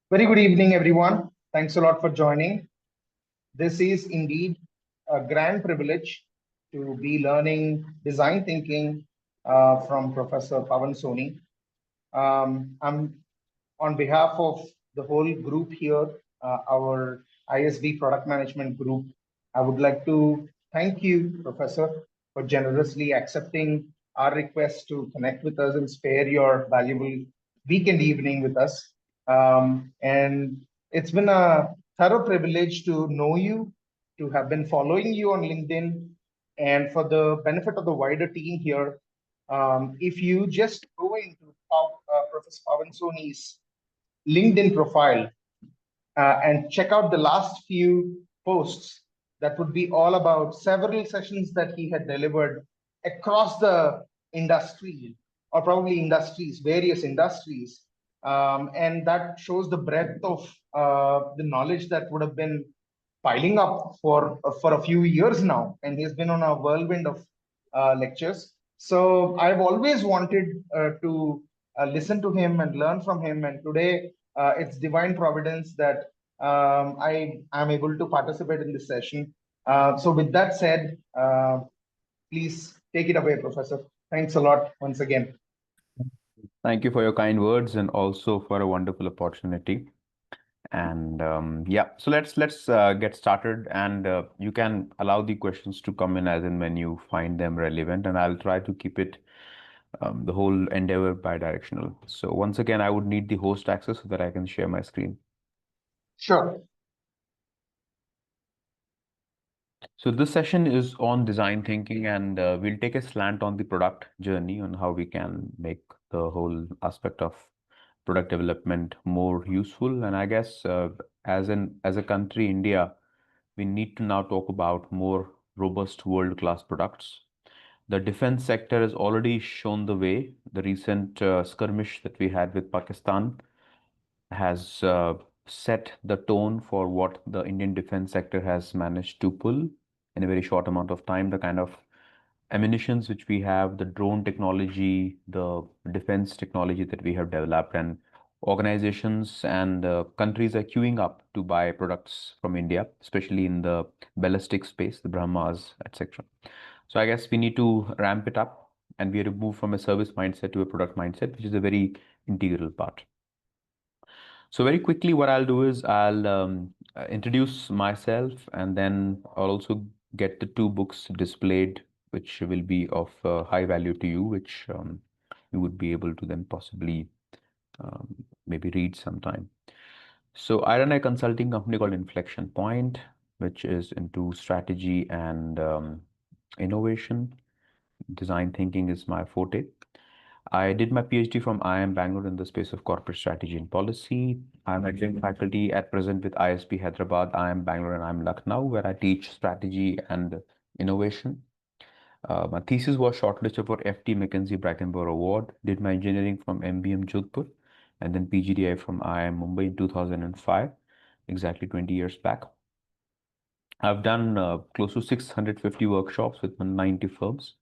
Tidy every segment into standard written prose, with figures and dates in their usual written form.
Very good evening, everyone. Thanks a lot for joining. This is indeed a grand privilege to be learning design thinking from Professor Pavan Soni. I'm on behalf of the whole group here, our ISB Product Management Group. I would like to thank you, Professor, for generously accepting our request to connect with us and spare your valuable weekend evening with us. And it's been a thorough privilege to know you, to have been following you on LinkedIn, and for the benefit of the wider team here, if you just go into Professor Pavan Soni's LinkedIn profile and check out the last few posts, that would be all about several sessions that he had delivered across the industry, or probably industries, various industries. And that shows the breadth of the knowledge that would have been piling up for a few years now. And he's been on a whirlwind of lectures. So I've always wanted to listen to him and learn from him. And today it's divine providence that I am able to participate in this session. So with that said, please take it away, Professor. Thanks a lot once again. Thank you for your kind words and also for a wonderful opportunity. And yeah, so let's get started, and you can allow the questions to come in as and when you find them relevant, and I'll try to keep it the whole endeavor bi-directional. So once again, I would need the host access so that I can share my screen. Sure. So this session is on design thinking, and we'll take a slant on the product journey on how we can make the whole aspect of product development more useful. And I guess as a country, India, we need to now talk about more robust world-class products. The defense sector has already shown the way. The recent skirmish that we had with Pakistan has set the tone for what the Indian defense sector has managed to pull in a very short amount of time. The kind of ammunitions which we have, the drone technology, the defense technology that we have developed, and organizations and countries are queuing up to buy products from India, especially in the ballistic space, the Brahmas, etc. So I guess we need to ramp it up, and we have to move from a service mindset to a product mindset, which is a very integral part. So very quickly, what I'll do is I'll introduce myself, and then I'll also get the two books displayed, which will be of high value to you, which you would be able to then possibly maybe read sometime. So I run a consulting company called Inflection Point, which is into strategy and innovation. Design thinking is my forte. I did my PhD from IIM Bangalore in the space of corporate strategy and policy. I'm adjunct faculty at present with ISB Hyderabad, IIM Bangalore, and IIM Lucknow, where I teach strategy and innovation. My thesis was shortlisted for FT McKinsey Brackenborough Award. Did my engineering from MBM Jodhpur, and then PGDI from IIM Mumbai in 2005, exactly 20 years back. I've done close to 650 workshops with 90 firms.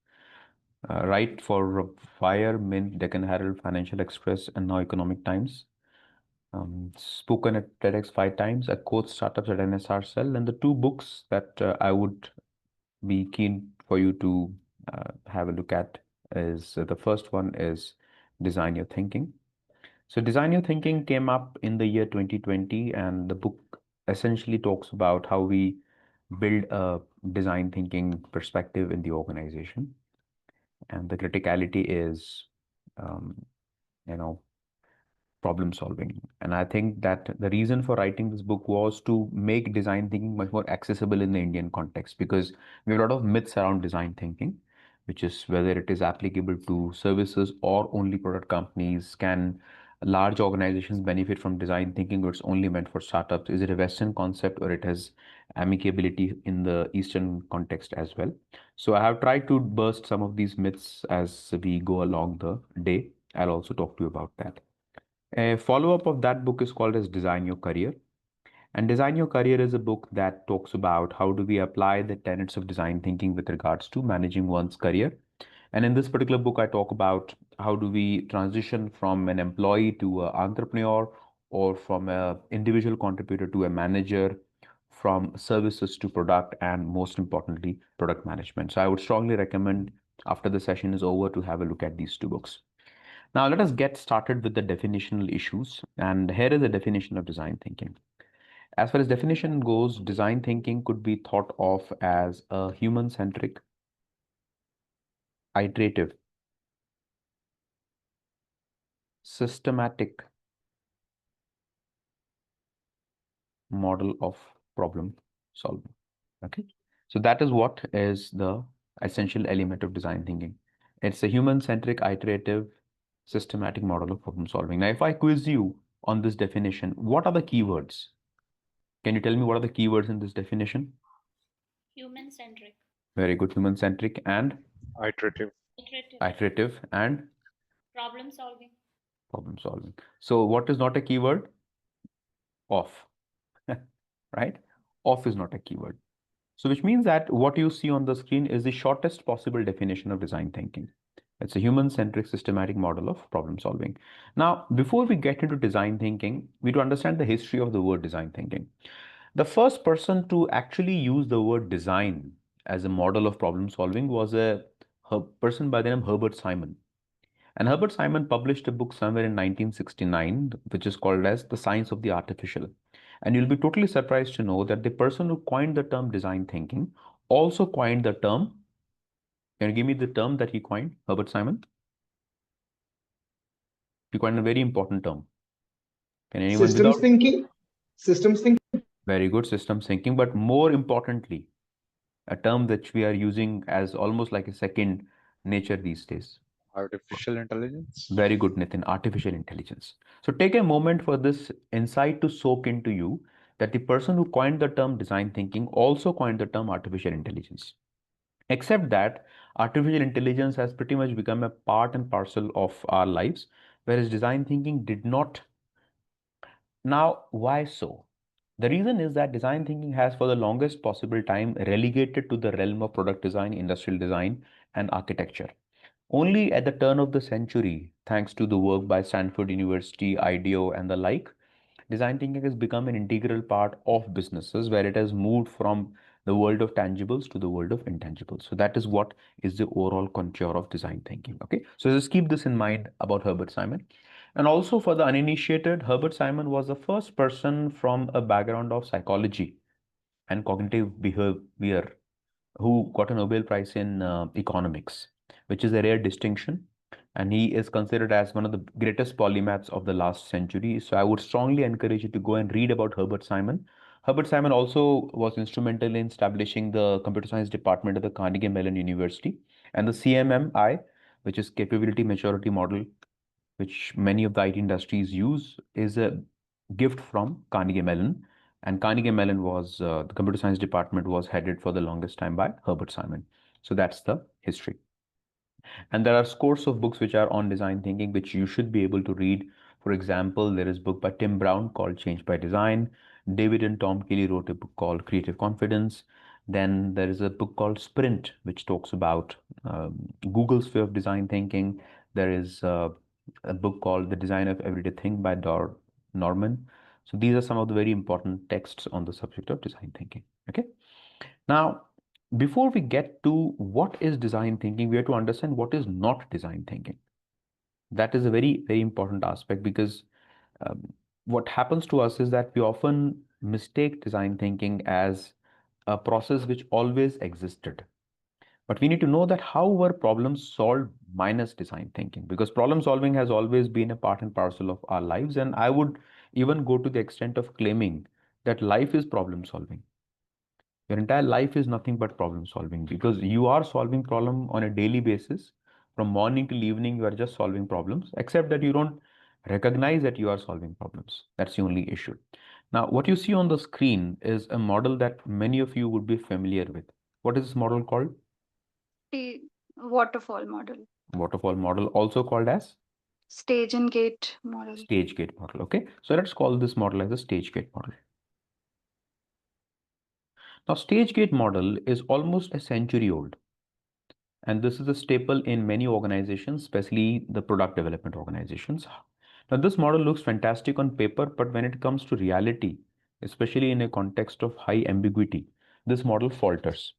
Write for Fire, Mint, Deccan Herald, Financial Express, and now Economic Times. Spoken at TEDx 5 times. I coach startups at NSR Cell, and the two books that I would be keen for you to have a look at is the first one is Design Your Thinking. So Design Your Thinking came up in the year 2020, and the book essentially talks about how we build a design thinking perspective in the organization. And the criticality is, um, you know, problem solving. And I think that the reason for writing this book was to make design thinking much more accessible in the Indian context, because we have a lot of myths around design thinking, which is whether it is applicable to services or only product companies. Can large organizations benefit from design thinking, or it's only meant for startups? Is it a Western concept, or it has amicability in the Eastern context as well? So I have tried to burst some of these myths as we go along the day. I'll also talk to you about that. A follow-up of that book is called as Design Your Career. And Design Your Career is a book that talks about how do we apply the tenets of design thinking with regards to managing one's career. And in this particular book, I talk about how do we transition from an employee to an entrepreneur, or from a individual contributor to a manager, from services to product, and most importantly, product management. So I would strongly recommend after the session is over to have a look at these two books. Now let us get started with the definitional issues. And here is a definition of design thinking. As far as definition goes, design thinking could be thought of as a human-centric, iterative, systematic model of problem solving. Okay. So that is what is the essential element of design thinking. It's a human-centric, iterative, systematic model of problem solving. Now, if I quiz you on this definition, what are the keywords? Can you tell me what are the keywords in this definition? Human-centric. Very good. Human-centric and Iterative. iterative and Problem solving. problem solving. So what is not a keyword? Off, right? Off is not a keyword. So which means that what you see on the screen is the shortest possible definition of design thinking. It's a human-centric systematic model of problem solving. Now, before we get into design thinking, we need to understand the history of the word design thinking. The first person to actually use the word design as a model of problem solving was a person by the name Herbert Simon. And Herbert Simon published a book somewhere in 1969, which is called as The Science of the Artificial. And you'll be totally surprised to know that the person who coined the term design thinking also coined the term. Can you give me the term that he coined, Herbert Simon? He coined a very important term. Can anyone Systems thinking? Systems thinking? Very good, systems thinking. But more importantly, a term that we are using as almost like a second nature these days. Artificial intelligence. Very good, Nitin. Artificial intelligence. So take a moment for this insight to soak into you that the person who coined the term design thinking also coined the term artificial intelligence. Except that artificial intelligence has pretty much become a part and parcel of our lives, whereas design thinking did not. Now, why so? The reason is that design thinking has for the longest possible time relegated to the realm of product design, industrial design, and architecture. Only at the turn of the century, thanks to the work by Stanford University, IDEO, and the like, design thinking has become an integral part of businesses where it has moved from the world of tangibles to the world of intangibles. So that is what is the overall contour of design thinking. Okay. So just keep this in mind about Herbert Simon. And also for the uninitiated, Herbert Simon was the first person from a background of psychology and cognitive behavior who got a Nobel Prize in economics, which is a rare distinction. And he is considered as one of the greatest polymaths of the last century. So I would strongly encourage you to go and read about Herbert Simon. Herbert Simon also was instrumental in establishing the computer science department at the Carnegie Mellon University, and the CMMI, which is Capability Maturity Model, which many of the IT industries use, is a gift from Carnegie Mellon. And Carnegie Mellon was, the computer science department was headed for the longest time by Herbert Simon. So that's the history. And there are scores of books which are on design thinking, which you should be able to read. For example, there is a book by Tim Brown called Change by Design. David and Tom Kelly wrote a book called Creative Confidence. Then there is a book called Sprint, which talks about Google's way of design thinking. There is a book called The Design of Everyday Thing by Dor Norman. So these are some of the very important texts on the subject of design thinking. Okay. Now, before we get to what is design thinking, we have to understand what is not design thinking. That is a very, very important aspect because what happens to us is that we often mistake design thinking as a process which always existed. But we need to know that how were problems solved minus design thinking, because problem solving has always been a part and parcel of our lives. And I would even go to the extent of claiming that life is problem solving. Your entire life is nothing but problem solving because you are solving problem on a daily basis. From morning till evening, you are just solving problems, except that you don't recognize that you are solving problems. That's the only issue. Now, what you see on the screen is a model that many of you would be familiar with. What is this model called? The waterfall model, Waterfall model, also called as stage and gate model. stage gate model. Okay, so let's call this model as a stage gate model. Now, stage gate model is almost a century old. And this is a staple in many organizations, especially the product development organizations. Now, this model looks fantastic on paper, but when it comes to reality, especially in a context of high ambiguity, this model falters.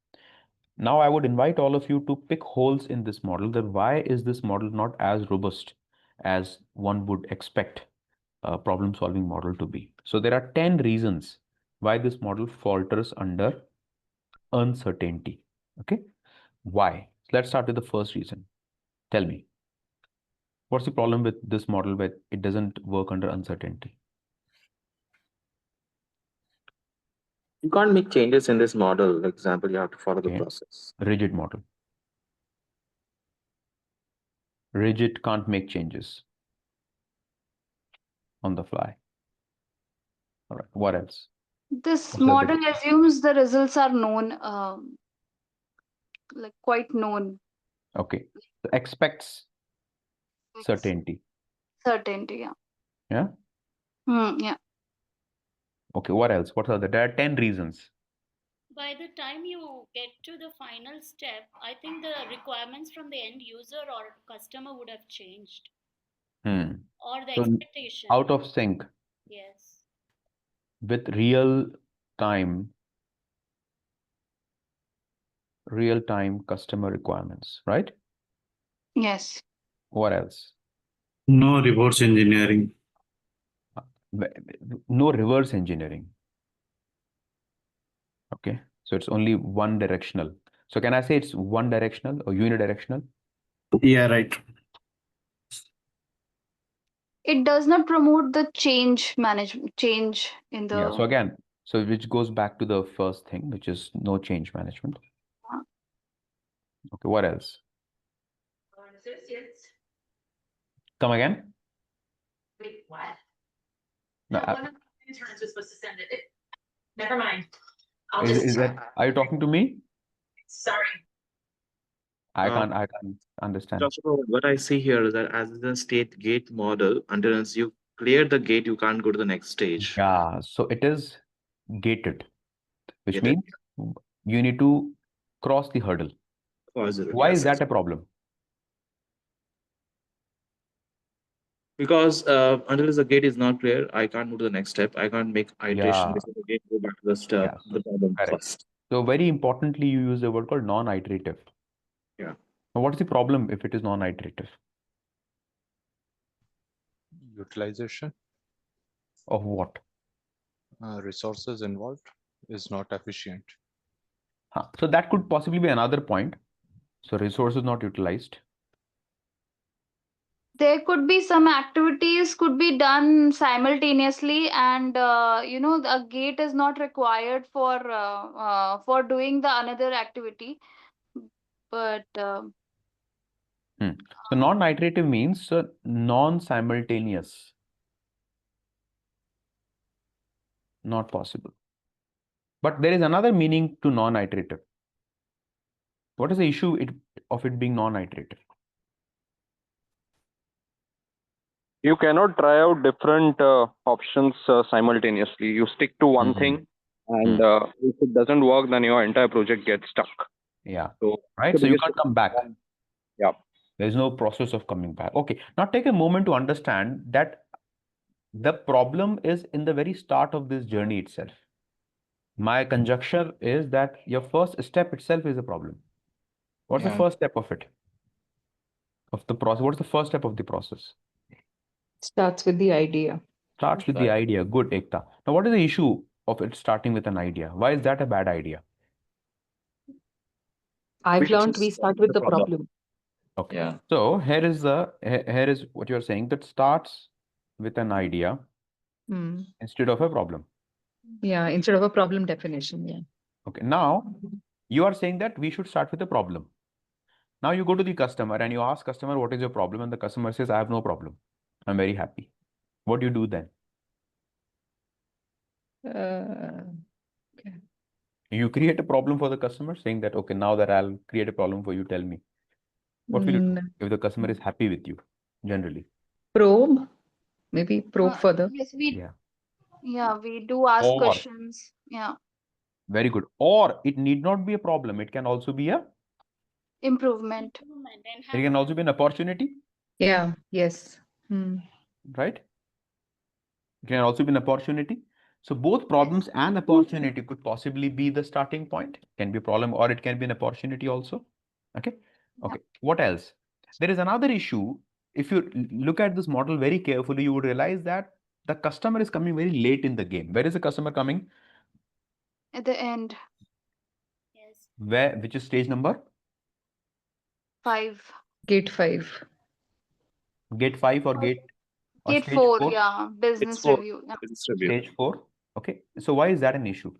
Now, I would invite all of you to pick holes in this model. That why is this model not as robust as one would expect a problem-solving model to be? So there are 10 reasons why this model falters under uncertainty. Okay, why? Let's start with the first reason. Tell me, what's the problem with this model where it doesn't work under uncertainty? You can't make changes in this model. For example, you have to follow the Okay. process. Rigid model. Rigid can't make changes on the fly. All right, what else? This What's the other model assumes the results are known, like quite known. Okay, so expects certainty. Certainty, yeah. Yeah. Yeah. Okay, what else? What are there are 10 reasons. By the time you get to the final step, I think the requirements from the end user or customer would have changed, or the So expectation. out of sync Yes. with real time customer requirements, right? Yes. What else? No reverse engineering. No reverse engineering. Okay, so it's only one directional. So can I say it's one directional or unidirectional? Yeah, right. It does not promote the change in the. Yeah, so again, so which goes back to the first thing, which is no change management. Okay, what else? Come again? Wait, what? No, No, one of the interns was supposed to send it. Never mind. are you talking to me? Sorry. I can't understand. Dr. Pavan, what I see here is that as the state gate model, until you clear the gate, you can't go to the next stage. Yeah, so it is gated, which Gated. means you need to cross the hurdle. Positive, Why yes. is that a problem? Because until the gate is not clear, I can't move to the next step. I can't make iteration Yeah. before the gate, go back to the step, Yeah, the problem correct. first. So very importantly, you use a word called non-iterative. Yeah. Now, what is the problem if it is non-iterative? Utilization, Of what? resources involved is not efficient. So that could possibly be another point. So resources not utilized. There could be some activities could be done simultaneously, and a gate is not required for doing the another activity. But So non-iterative means non-simultaneous. Not possible. But there is another meaning to non-iterative. What is the issue of it being non-iterative? You cannot try out different options simultaneously. You stick to one thing, and if it doesn't work, then your entire project gets stuck. Yeah. So, right. So you can't come back. Yeah. There's no process of coming back. Okay. Now take a moment to understand that the problem is in the very start of this journey itself. My conjecture is that your first step itself is a problem. What's the first step of it? Of the process? What's the first step of the process? Starts with the idea. Starts with the idea. Good, Ekta. Now, what is the issue of it starting with an idea? Why is that a bad idea? I've learned we start with the problem. Okay. Yeah. So here is what you're saying, that starts with an idea instead of a problem. Yeah, instead of a problem definition. Yeah. Okay. Now you are saying that we should start with a problem. Now you go to the customer and you ask customer, what is your problem? And the customer says, I have no problem. I'm very happy. What do you do then? Okay. You create a problem for the customer, saying that, okay, now that I'll create a problem for you, tell me. What will you do if the customer is happy with you, generally? Probe. Maybe probe further. yes, we Yeah. we do ask Or- questions. Yeah. Very good. Or it need not be a problem. It can also be Improvement. it can also be an opportunity. Yeah. Yes. right? It can also be an opportunity. So both problems and opportunity could possibly be the starting point. Can be a problem or it can be an opportunity also. Okay. Okay. What else? There is another issue. If you look at this model very carefully, you would realize that the customer is coming very late in the game. Where is the customer coming? At the end. Yes. Where? Which is stage number? 5. Gate 5. Gate 5 or gate or Gate stage 4, 4? yeah. Business for review. Yeah. business review. Stage 4. Okay. So why is that an issue?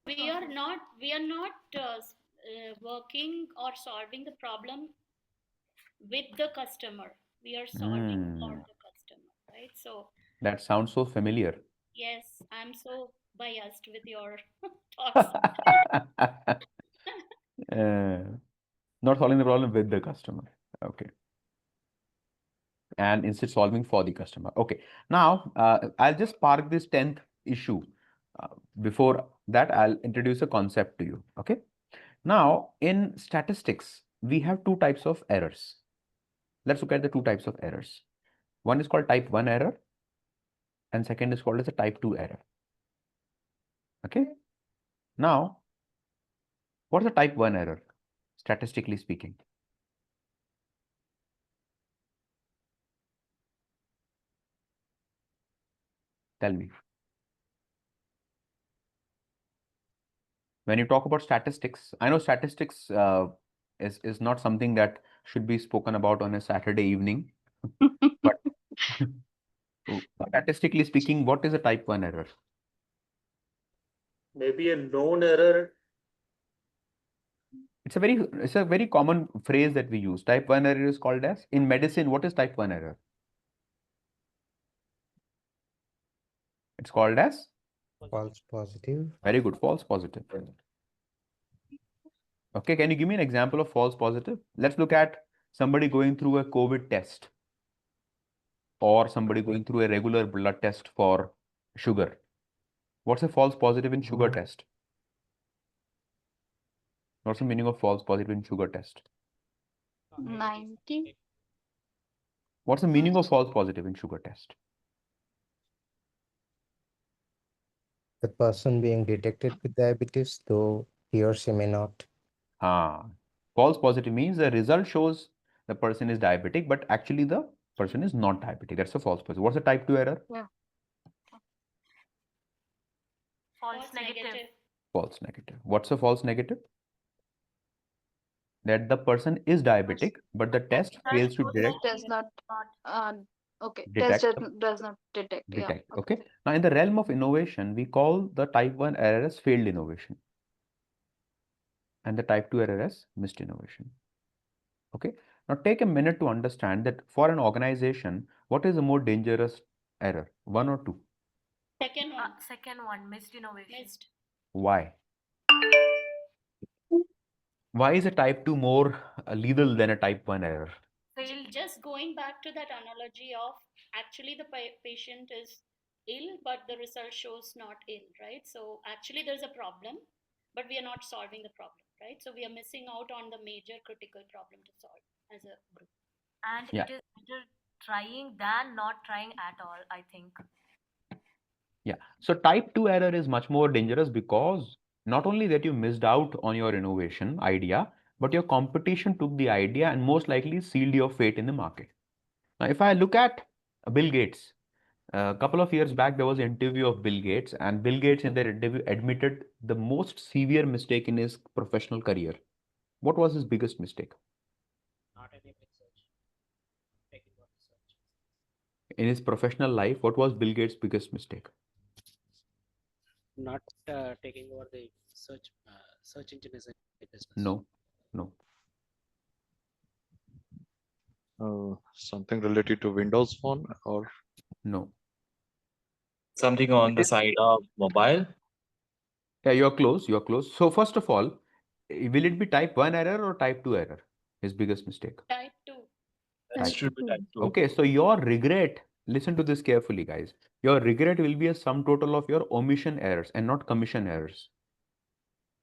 We are not working or solving the problem with the customer. We are solving for the customer, right? So That sounds so familiar. yes, I'm so biased with your thoughts. Not solving the problem with the customer. Okay. And instead solving for the customer. Okay. Now, I'll just park this 10th issue. Before that, I'll introduce a concept to you. Okay. Now, in statistics, we have two types of errors. Let's look at the two types of errors. One is called type 1 error, and second is called as a type 2 error. Okay. Now, what's a type 1 error, statistically speaking? Tell me. When you talk about statistics, I know statistics is not something that should be spoken about on a Saturday evening. But statistically speaking, what is a type 1 error? Maybe a known error. It's a very common phrase that we use. Type 1 error is called as, in medicine, what is type 1 error? It's called as? False positive. Very good, false positive. Okay, can you give me an example of false positive? Let's look at somebody going through a COVID test or somebody going through a regular blood test for sugar. What's a false positive in sugar test? What's the meaning of false positive in sugar test? 90. What's the meaning of false positive in sugar test? The person being detected with diabetes, though he or she may not. False positive means the result shows the person is diabetic, but actually the person is not diabetic. That's a false positive. What's the type 2 error? Yeah. False negative. False negative. What's a false negative? That the person is diabetic, but the test fails to Does not. Okay. detect. Test does not detect. Yeah. Okay. Now, in the realm of innovation, we call the type 1 error as failed innovation and the type 2 error as missed innovation. Okay. Now, take a minute to understand that for an organization, what is a more dangerous error, 1 or 2? Second one. Second one, missed innovation. Missed. Why? Why is a type 2 more lethal than a type 1 error? Just going back to that analogy of actually the patient is ill, but the result shows not ill, right? So actually there's a problem, but we are not solving the problem, right? So we are missing out on the major critical problem to solve as a group. And it is better trying than not trying at all, I think. Yeah. So type 2 error is much more dangerous because not only that you missed out on your innovation idea, but your competition took the idea and most likely sealed your fate in the market. Now, if I look at Bill Gates, a couple of years back, there was an interview of Bill Gates, and Bill Gates in that interview admitted the most severe mistake in his professional career. What was his biggest mistake? Not any research. In his professional life, what was Bill Gates' biggest mistake? Not taking over the search engine as a business. No. Something related to Windows Phone or? No. Something on the side of mobile? Yeah, you're close. So first of all, will it be type 1 error or type 2 error? His biggest mistake? Type 2. That should be type 2. Okay, so your regret, listen to this carefully, guys. Your regret will be a sum total of your omission errors and not commission errors.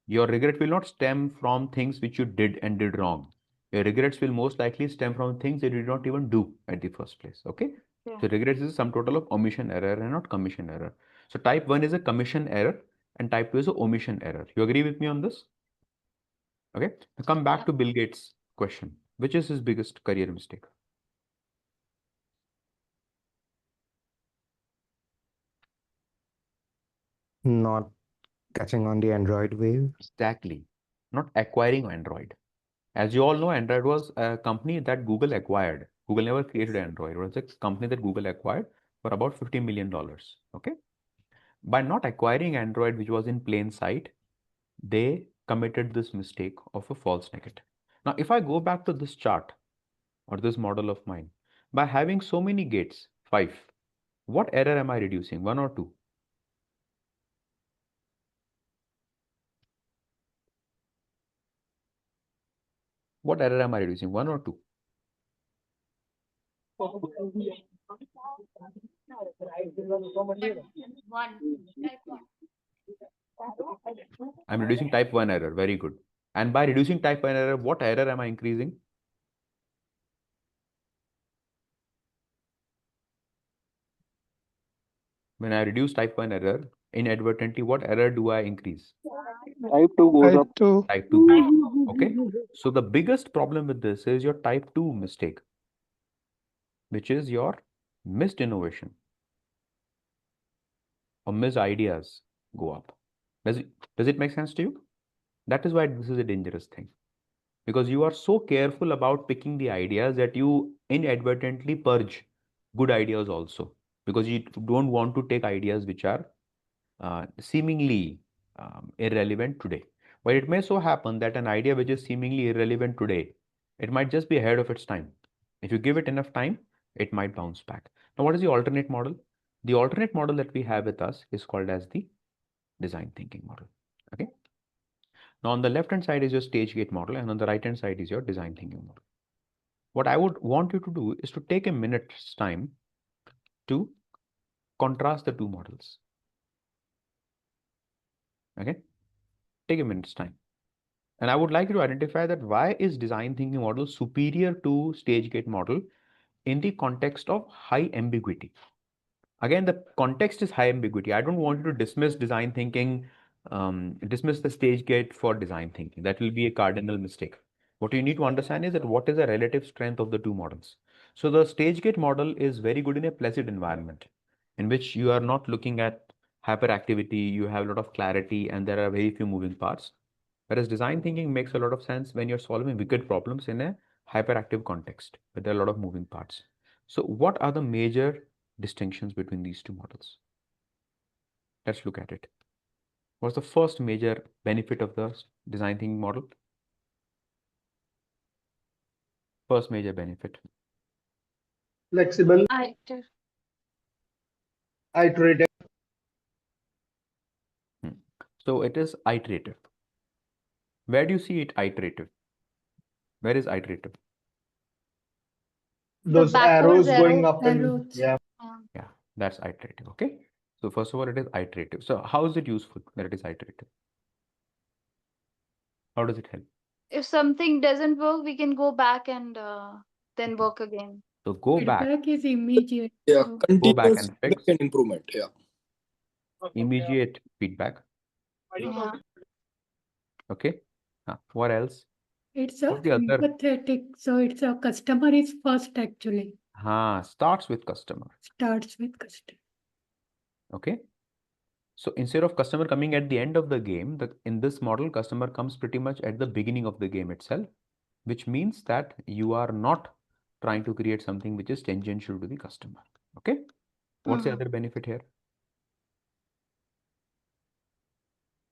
Your regret will not stem from things which you did and did wrong. Your regrets will most likely stem from things that you did not even do at the first place. Okay. Yeah. So regrets is sum total of omission error and not commission error. So type 1 is a commission error and type 2 is a omission error. You agree with me on this? Okay. Now come back Yeah. to Bill Gates' question. Which is his biggest career mistake? Not catching on the Android wave. Exactly. Not acquiring Android. As you all know, Android was a company that Google acquired. Google never created Android. It was a company that Google acquired for about $50 million. Okay. By not acquiring Android, which was in plain sight, they committed this mistake of a false negative. Now, if I go back to this chart or this model of mine, by having so many gates, 5, what error am I reducing? 1 or 2? What error am I reducing? 1 or 2? One. Type one. I'm reducing type 1 error. Very good. And by reducing type 1 error, what error am I increasing? When I reduce type 1 error, inadvertently, what error do I increase? Type 2 goes up. Type 2 goes up. Okay. So the biggest problem with this is your type 2 mistake, which is your missed innovation or missed ideas go up. Does it make sense to you? That is why this is a dangerous thing. Because you are so careful about picking the ideas that you inadvertently purge good ideas also. Because you don't want to take ideas which are seemingly irrelevant today. But it may so happen that an idea which is seemingly irrelevant today, it might just be ahead of its time. If you give it enough time, it might bounce back. Now, what is the alternate model? The alternate model that we have with us is called as the design thinking model. Okay. Now, on the left hand side is your stage gate model, and on the right hand side is your design thinking model. What I would want you to do is to take a minute's time to contrast the two models. Okay. Take a minute's time. And I would like you to identify that why is design thinking model superior to stage gate model in the context of high ambiguity. Again, the context is high ambiguity. I don't want you to dismiss design thinking, dismiss the stage gate for design thinking. That will be a cardinal mistake. What you need to understand is that what is the relative strength of the two models. So the stage gate model is very good in a placid environment in which you are not looking at hyperactivity, you have a lot of clarity, and there are very few moving parts. Whereas design thinking makes a lot of sense when you're solving wicked problems in a hyperactive context, where there are a lot of moving parts. So what are the major distinctions between these two models? Let's look at it. What's the first major benefit of the design thinking model? First major benefit. Flexible, iterative. So it is iterative. Where do you see it iterative? Where is iterative? Those arrows going up and yeah. Yeah, that's iterative. Okay. So first of all, it is iterative. So how is it useful that it is iterative? How does it help? If something doesn't work, we can go back and then work again. So go back. Feedback is immediate. Yeah, So Go back continuous and feedback fix. and improvement. Yeah. Immediate feedback. Yeah. Okay. What else? it's a What's the other? empathetic. So it's a customer is first actually. Starts with customer. Starts with customer. Okay. So instead of customer coming at the end of the game, in this model, customer comes pretty much at the beginning of the game itself, which means that you are not trying to create something which is tangential to the customer. Okay. What's the other benefit here?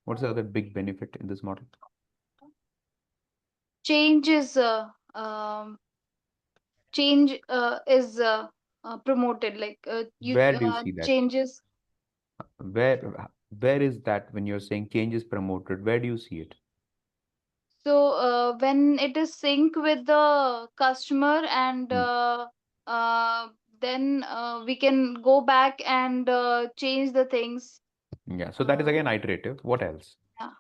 What's the other big benefit in this model? Change is promoted. Like Where do you see that? changes. Where is that when you're saying change is promoted? Where do you see it? So when it is sync with the customer and then we can go back and change the things. Yeah. So that is again iterative. What else? Yeah.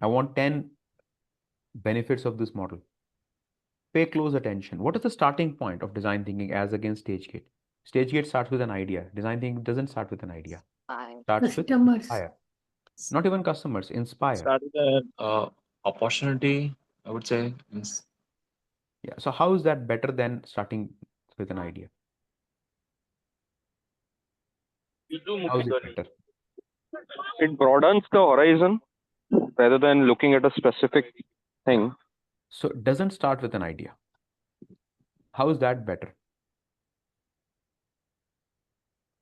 I want 10 benefits of this model. pay close attention. What is the starting point of design thinking as against stage gate? Stage gate starts with an idea. Design thinking doesn't start with an idea. Starts with Customers. inspire. Not even customers, inspire. Start with the opportunity, I would say. Yeah. So how is that better than starting with an idea? How is it better? It broadens the horizon rather than looking at a specific thing. So it doesn't start with an idea. How is that better?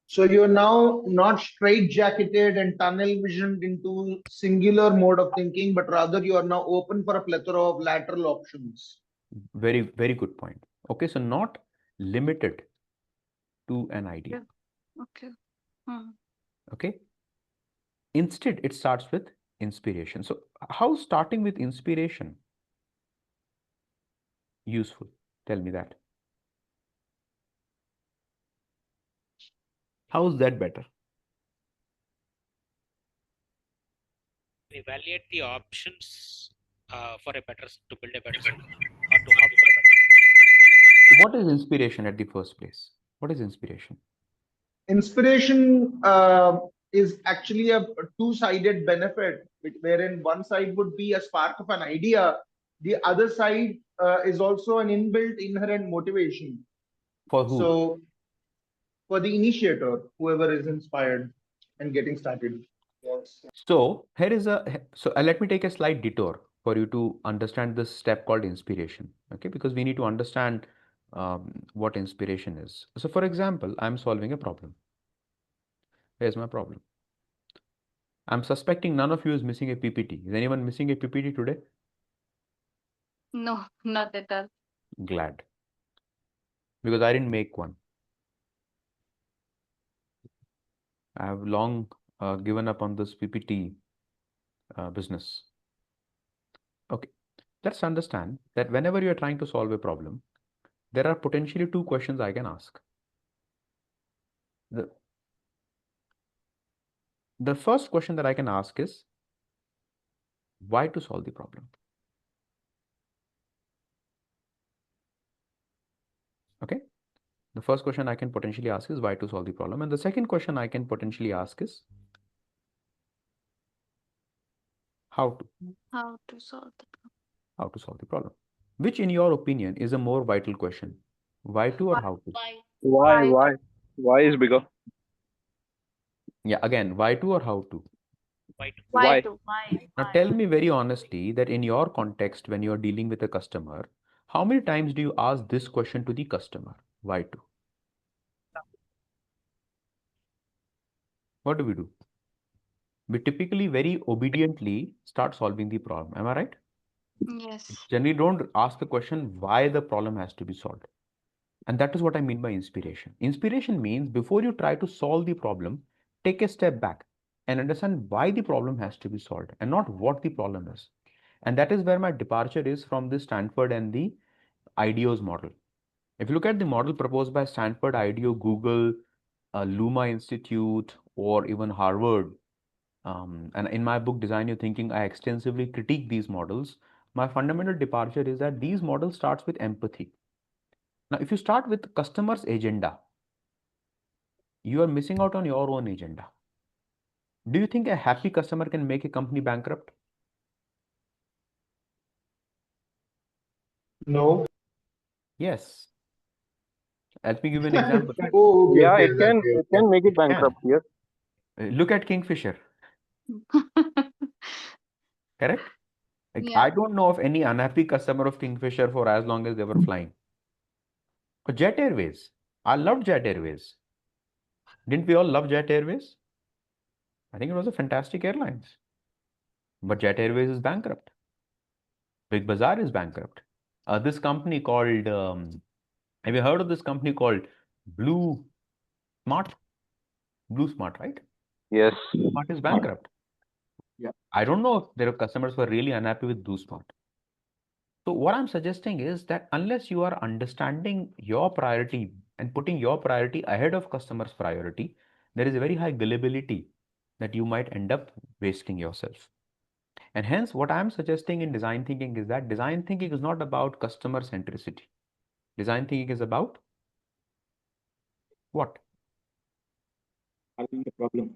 So you're now not straight-jacketed and tunnel-visioned into singular mode of thinking, but rather you are now open for a plethora of lateral options. Very, very good point. Okay, so not limited to an idea. Okay. Okay. Instead, it starts with inspiration. So how starting with inspiration useful? Tell me that. How is that better? Evaluate the options for a better to build a better solution or to opt for a better. What is inspiration at the first place? What is inspiration? Inspiration is actually a two-sided benefit, wherein one side would be a spark of an idea. The other side is also an inbuilt inherent motivation. For who? So for the initiator, whoever is inspired and getting started. Yes. So here is let me take a slight detour for you to understand this step called inspiration. Okay, because we need to understand what inspiration is. So for example, I'm solving a problem. Here's my problem. I'm suspecting none of you is missing a PPT. Is anyone missing a PPT today? No, not at all. Glad. Because I didn't make one. I have long given up on this PPT business. Okay, let's understand that whenever you're trying to solve a problem, there are potentially two questions I can ask. The first question that I can ask is, why to solve the problem? Okay, the first question I can potentially ask is why to solve the problem. And the second question I can potentially ask is, how to solve the problem. How to solve the problem. Which in your opinion is a more vital question? Why to or how to? Why is bigger? Yeah, again, why to or how to? Why? Now tell me very honestly that in your context, when you're dealing with a customer, how many times do you ask this question to the customer? Why to? What do? We typically very obediently start solving the problem. Am I right? Yes. Generally don't ask the question why the problem has to be solved. And that is what I mean by inspiration. Inspiration means before you try to solve the problem, take a step back and understand why the problem has to be solved and not what the problem is. And that is where my departure is from the Stanford and the IDEO's model. If you look at the model proposed by Stanford, IDEO, Google, Luma Institute, or even Harvard, and in my book, Design Your Thinking, I extensively critique these models. My fundamental departure is that these models starts with empathy. Now, if you start with customer's agenda, you are missing out on your own agenda. Do you think a happy customer can make a company bankrupt? No. Yes. Let me give you an example. Oh, Yeah, okay, it can make it bankrupt. Yes. Look at Kingfisher. Correct? Like, Yeah. I don't know of any unhappy customer of Kingfisher for as long as they were flying. But Jet Airways, I loved Jet Airways. Didn't we all love Jet Airways? I think it was a fantastic airlines. But Jet Airways is bankrupt. Big Bazaar is bankrupt. This company called, have you heard of this company called Blue Smart? Blue Smart, right? Yes. Smart is bankrupt. Yeah. I don't know if their customers were really unhappy with Blue Smart. So what I'm suggesting is that unless you are understanding your priority and putting your priority ahead of customer's priority, there is a very high gullibility that you might end up wasting yourself. And hence, what I'm suggesting in design thinking is that design thinking is not about customer centricity. Design thinking is about what? Solving the problem.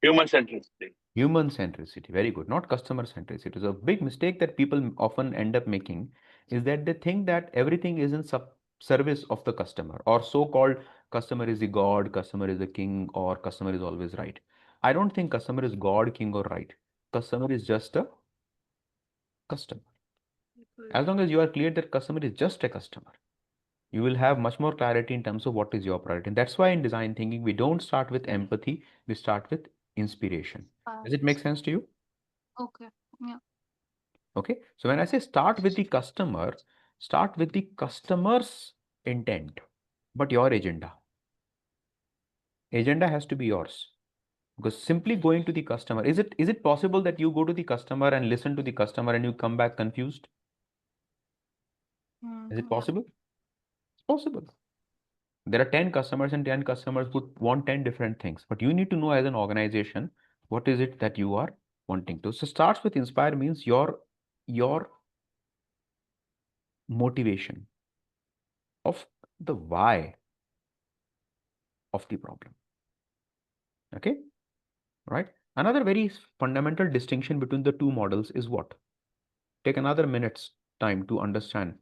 Human centricity. Human centricity. Very good. Not customer centricity. So a big mistake that people often end up making is that they think that everything is in service of the customer, or so-called customer is the god, customer is the king, or customer is always right. I don't think customer is god, king, or right. Customer is just a customer. As long as you are clear that customer is just a customer, you will have much more clarity in terms of what is your priority. And that's why in design thinking, we don't start with empathy, we start with inspiration. Does it make sense to you? Okay. Yeah. Okay. So when I say start with the customer, start with the customer's intent, but your agenda. Agenda has to be yours. Because simply going to the customer, is it possible that you go to the customer and listen to the customer and you come back confused? Is it possible? It's possible. There are 10 customers and 10 customers would want 10 different things, but you need to know as an organization, what is it that you are wanting to. So starts with inspire means your motivation of the why of the problem. Okay, right? Another very fundamental distinction between the two models is what? Take another minute's time to understand,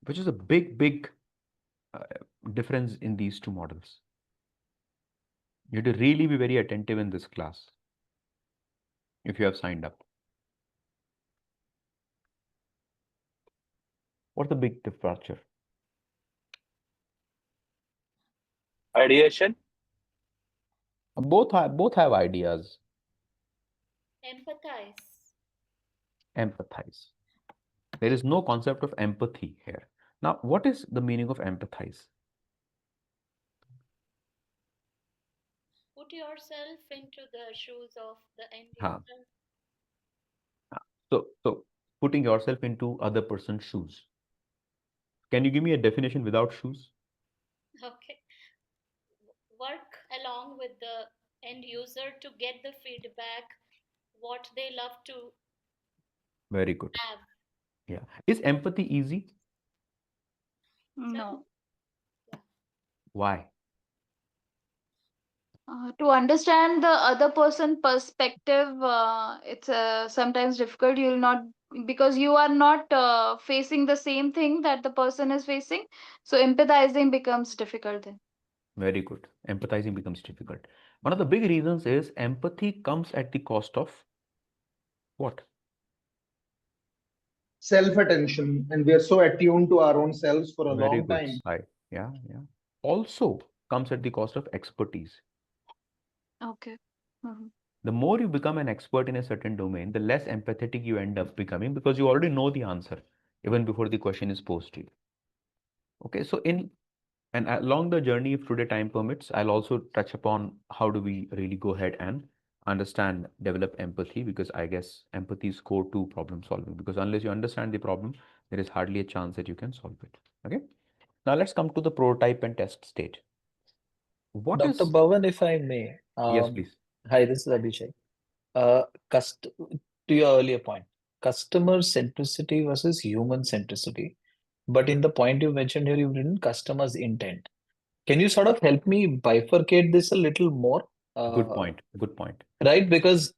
which is a big difference in these two models. You have to really be very attentive in this class if you have signed up. What's the big departure? Ideation. Both have ideas. Empathize. Empathize. There is no concept of empathy here. Now, what is the meaning of empathize? Put yourself into the shoes of the end Huh. user. So putting yourself into other person's shoes. Can you give me a definition without shoes? Okay. Work along with the end user to get the feedback, what they love to Very good. have. Yeah. Is empathy easy? No. Why? To understand the other person perspective, it's sometimes difficult. You'll not, because you are not facing the same thing that the person is facing. So empathizing becomes difficult then. Very good. Empathizing becomes difficult. One of the big reasons is empathy comes at the cost of what? Self-attention, and we are so attuned to our own selves for a Very long good. time. Right. Yeah. Also comes at the cost of expertise. Okay. The more you become an expert in a certain domain, the less empathetic you end up becoming because you already know the answer even before the question is posed to you. Okay, so along the journey, if today time permits, I'll also touch upon how do we really go ahead and understand, develop empathy, because I guess empathy is core to problem solving, because unless you understand the problem, there is hardly a chance that you can solve it. Okay, now let's come to the prototype and test state. What Dr. is... Pavan, if I may. Yes, please. Hi, this is Abhishek. To your earlier point, customer centricity versus human centricity. But in the point you mentioned here, you've written customer's intent. Can you sort of help me bifurcate this a little more? Good point. Good point. Right, because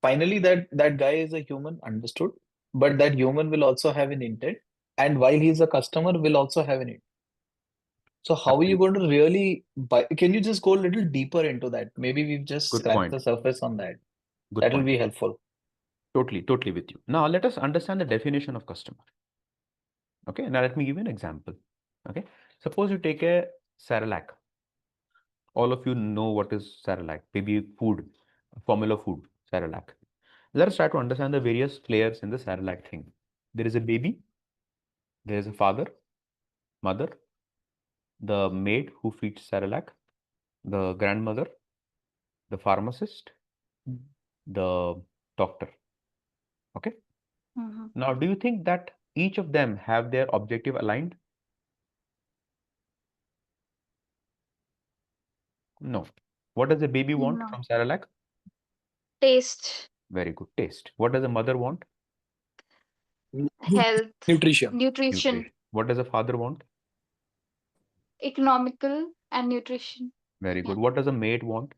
finally that guy is a human, understood, but that human will also have an intent, and while he's a customer, will also have an intent. So how are you going to really can you just go a little deeper into that? Maybe we've just Good scratched point. the surface on that. Good That will point. be helpful. Totally with you. Now let us understand the definition of customer. Okay, now let me give you an example. Okay, suppose you take a Cerelac. All of you know what is Cerelac, baby food, formula food, Cerelac. Let us try to understand the various players in the Cerelac thing. There is a baby, there is a father, mother, the maid who feeds Cerelac, the grandmother, the pharmacist, the doctor. Okay. Now, do you think that each of them have their objective aligned? No. What does the baby want No. from Cerelac? Taste, Very good. Taste. What does a mother want? health, Nutrition. nutrition, What does a father want? economical, and nutrition. Very Yeah. good. What does a maid want?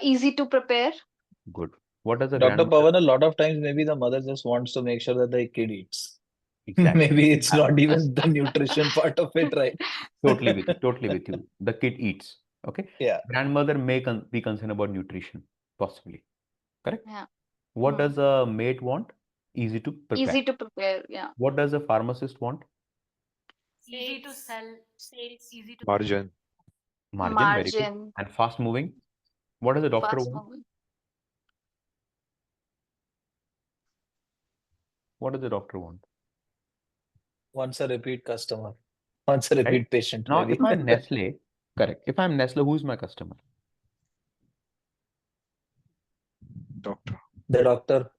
Easy to prepare. Good. What does a Dr. grandmother? Pavan, a lot of times maybe the mother just wants to make sure that the kid eats. Exactly. Maybe it's not even the nutrition part of it, right? Totally with you. Totally with you. The kid eats. Okay. Yeah. Grandmother may be concerned about nutrition, possibly. Correct? Yeah. What does a maid want? Easy to prepare. Easy to prepare. Yeah. What does a pharmacist want? Easy to sell, Sales. easy to Margin. Margin. Very good. Margin. And fast moving. What does a doctor Fast want? moving. What does a doctor want? Once a repeat customer, once a repeat Right? patient, Now, maybe. if I'm Nestle, correct. If I'm Nestle, who's my customer? Doctor. The doctor.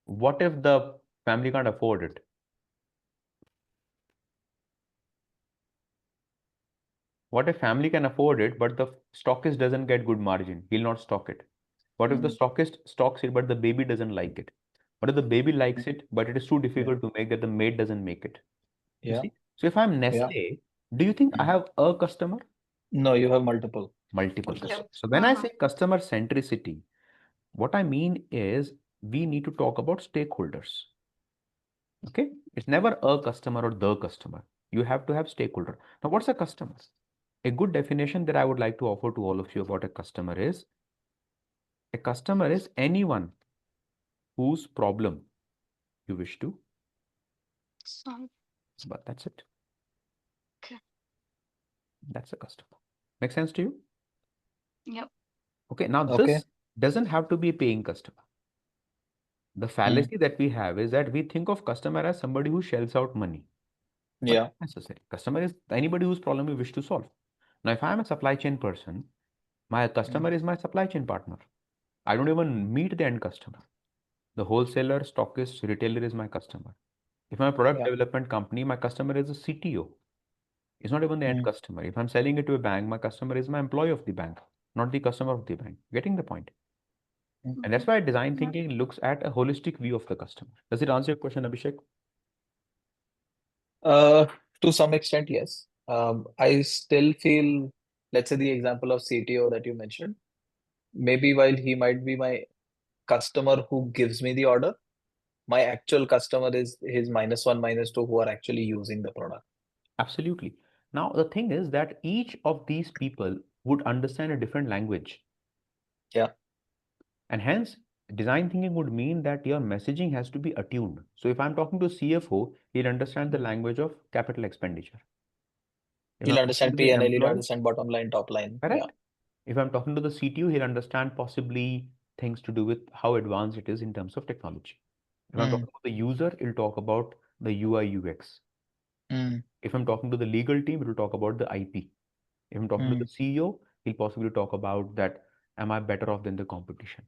What if the family can't afford it? What if family can afford it, but the stockist doesn't get good margin? He'll not stock it. What if the stockist stocks it, but the baby doesn't like it? What if the baby likes it, but it is too difficult to make that the maid doesn't make it? You Yeah. see? So if I'm Nestle, do you think I have a customer? No, you have multiple. Multiple customers. So when I say customer centricity, what I mean is we need to talk about stakeholders. Okay? It's never a customer or the customer. You have to have stakeholder. Now, what's a customer? A good definition that I would like to offer to all of you about a customer is anyone whose problem you wish to solve. But that's it. Okay. That's a customer. Make sense to you? Yep. Okay. Now, Okay. this doesn't have to be a paying customer. The fallacy that we have is that we think of customer as somebody who shells out money. But Yeah. not necessary. Customer is anybody whose problem you wish to solve. Now, if I am a supply chain person, my customer is my supply chain partner. I don't even meet the end customer. The wholesaler, stockist, retailer is my customer. If I'm a product development company, my customer is a CTO. It's not even the end customer. If I'm selling it to a bank, my customer is my employee of the bank, not the customer of the bank. Getting the point? And that's why design thinking looks at a holistic view of the customer. Does it answer your question, Abhishek? To some extent, yes. I still feel, let's say the example of CTO that you mentioned, maybe while he might be my customer who gives me the order, my actual customer is his -1, -2 who are actually using the product. Absolutely. Now, the thing is that each of these people would understand a different language. Yeah. And hence, design thinking would mean that your messaging has to be attuned. So if I'm talking to a CFO, he'll understand the language of capital expenditure. If He'll I'm understand talking to the P&L, he'll employee, understand bottom line, top line. correct? Yeah. If I'm talking to the CTO, he'll understand possibly things to do with how advanced it is in terms of technology. If I'm talking about the user, he'll talk about the UI UX. If I'm talking to the legal team, we'll talk about the IP. If I'm talking to the CEO, he'll possibly talk about that, am I better off than the competition?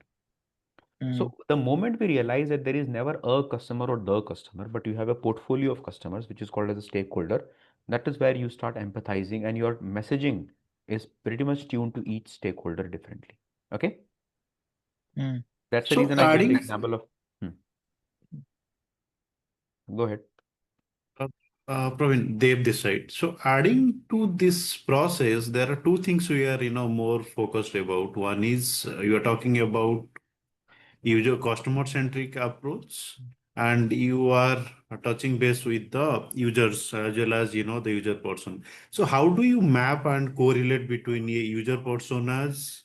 So the moment we realize that there is never a customer or the customer, but you have a portfolio of customers, which is called as a stakeholder, that is where you start empathizing and your messaging is pretty much tuned to each stakeholder differently. Okay? That's the So reason I gave the adding, example of. Go ahead. Praveen, Dev this side. So adding to this process, there are two things we are, more focused about. One is you are talking about user customer centric approach, and you are touching base with the users as well as, the user person. So how do you map and correlate between a user personas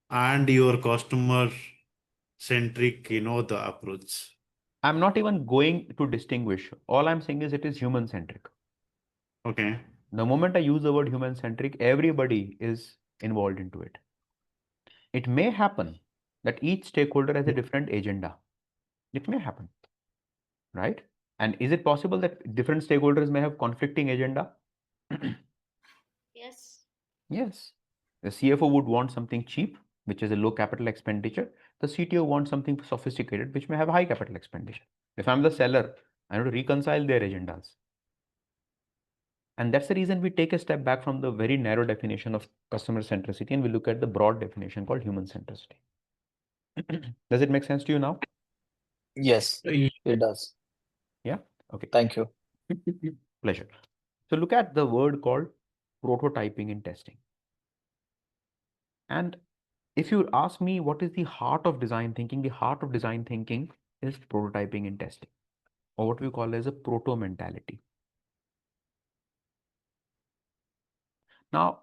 and your customer centric, the approach? I'm not even going to distinguish. All I'm saying is it is human centric. Okay. The moment I use the word human centric, everybody is involved into it. It may happen that each stakeholder has a different agenda. It may happen, right? And is it possible that different stakeholders may have conflicting agenda? Yes. Yes. The CFO would want something cheap, which is a low capital expenditure. The CTO wants something sophisticated, which may have high capital expenditure. If I'm the seller, I have to reconcile their agendas. And that's the reason we take a step back from the very narrow definition of customer centricity and we look at the broad definition called human centricity. Does it make sense to you now? Yes, it does. Yeah? Okay. Thank you. Pleasure. So look at the word called prototyping in testing. And if you ask me what is the heart of design thinking, the heart of design thinking is prototyping in testing, or what we call as a proto mentality. Now,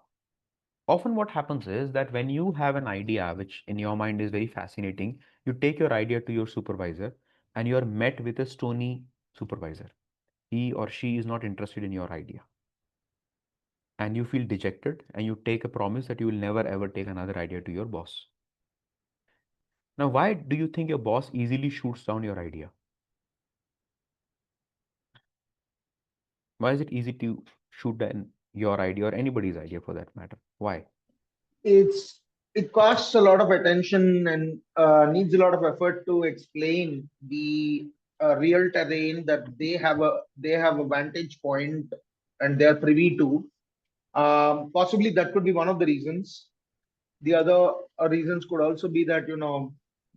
often what happens is that when you have an idea which in your mind is very fascinating, you take your idea to your supervisor and you are met with a stony supervisor. He or she is not interested in your idea. And you feel dejected and you take a promise that you will never ever take another idea to your boss. Now, why do you think your boss easily shoots down your idea? Why is it easy to shoot down your idea or anybody's idea for that matter? Why? It costs a lot of attention and needs a lot of effort to explain the real terrain that they have a vantage point and they are privy to. Possibly that could be one of the reasons. The other reasons could also be that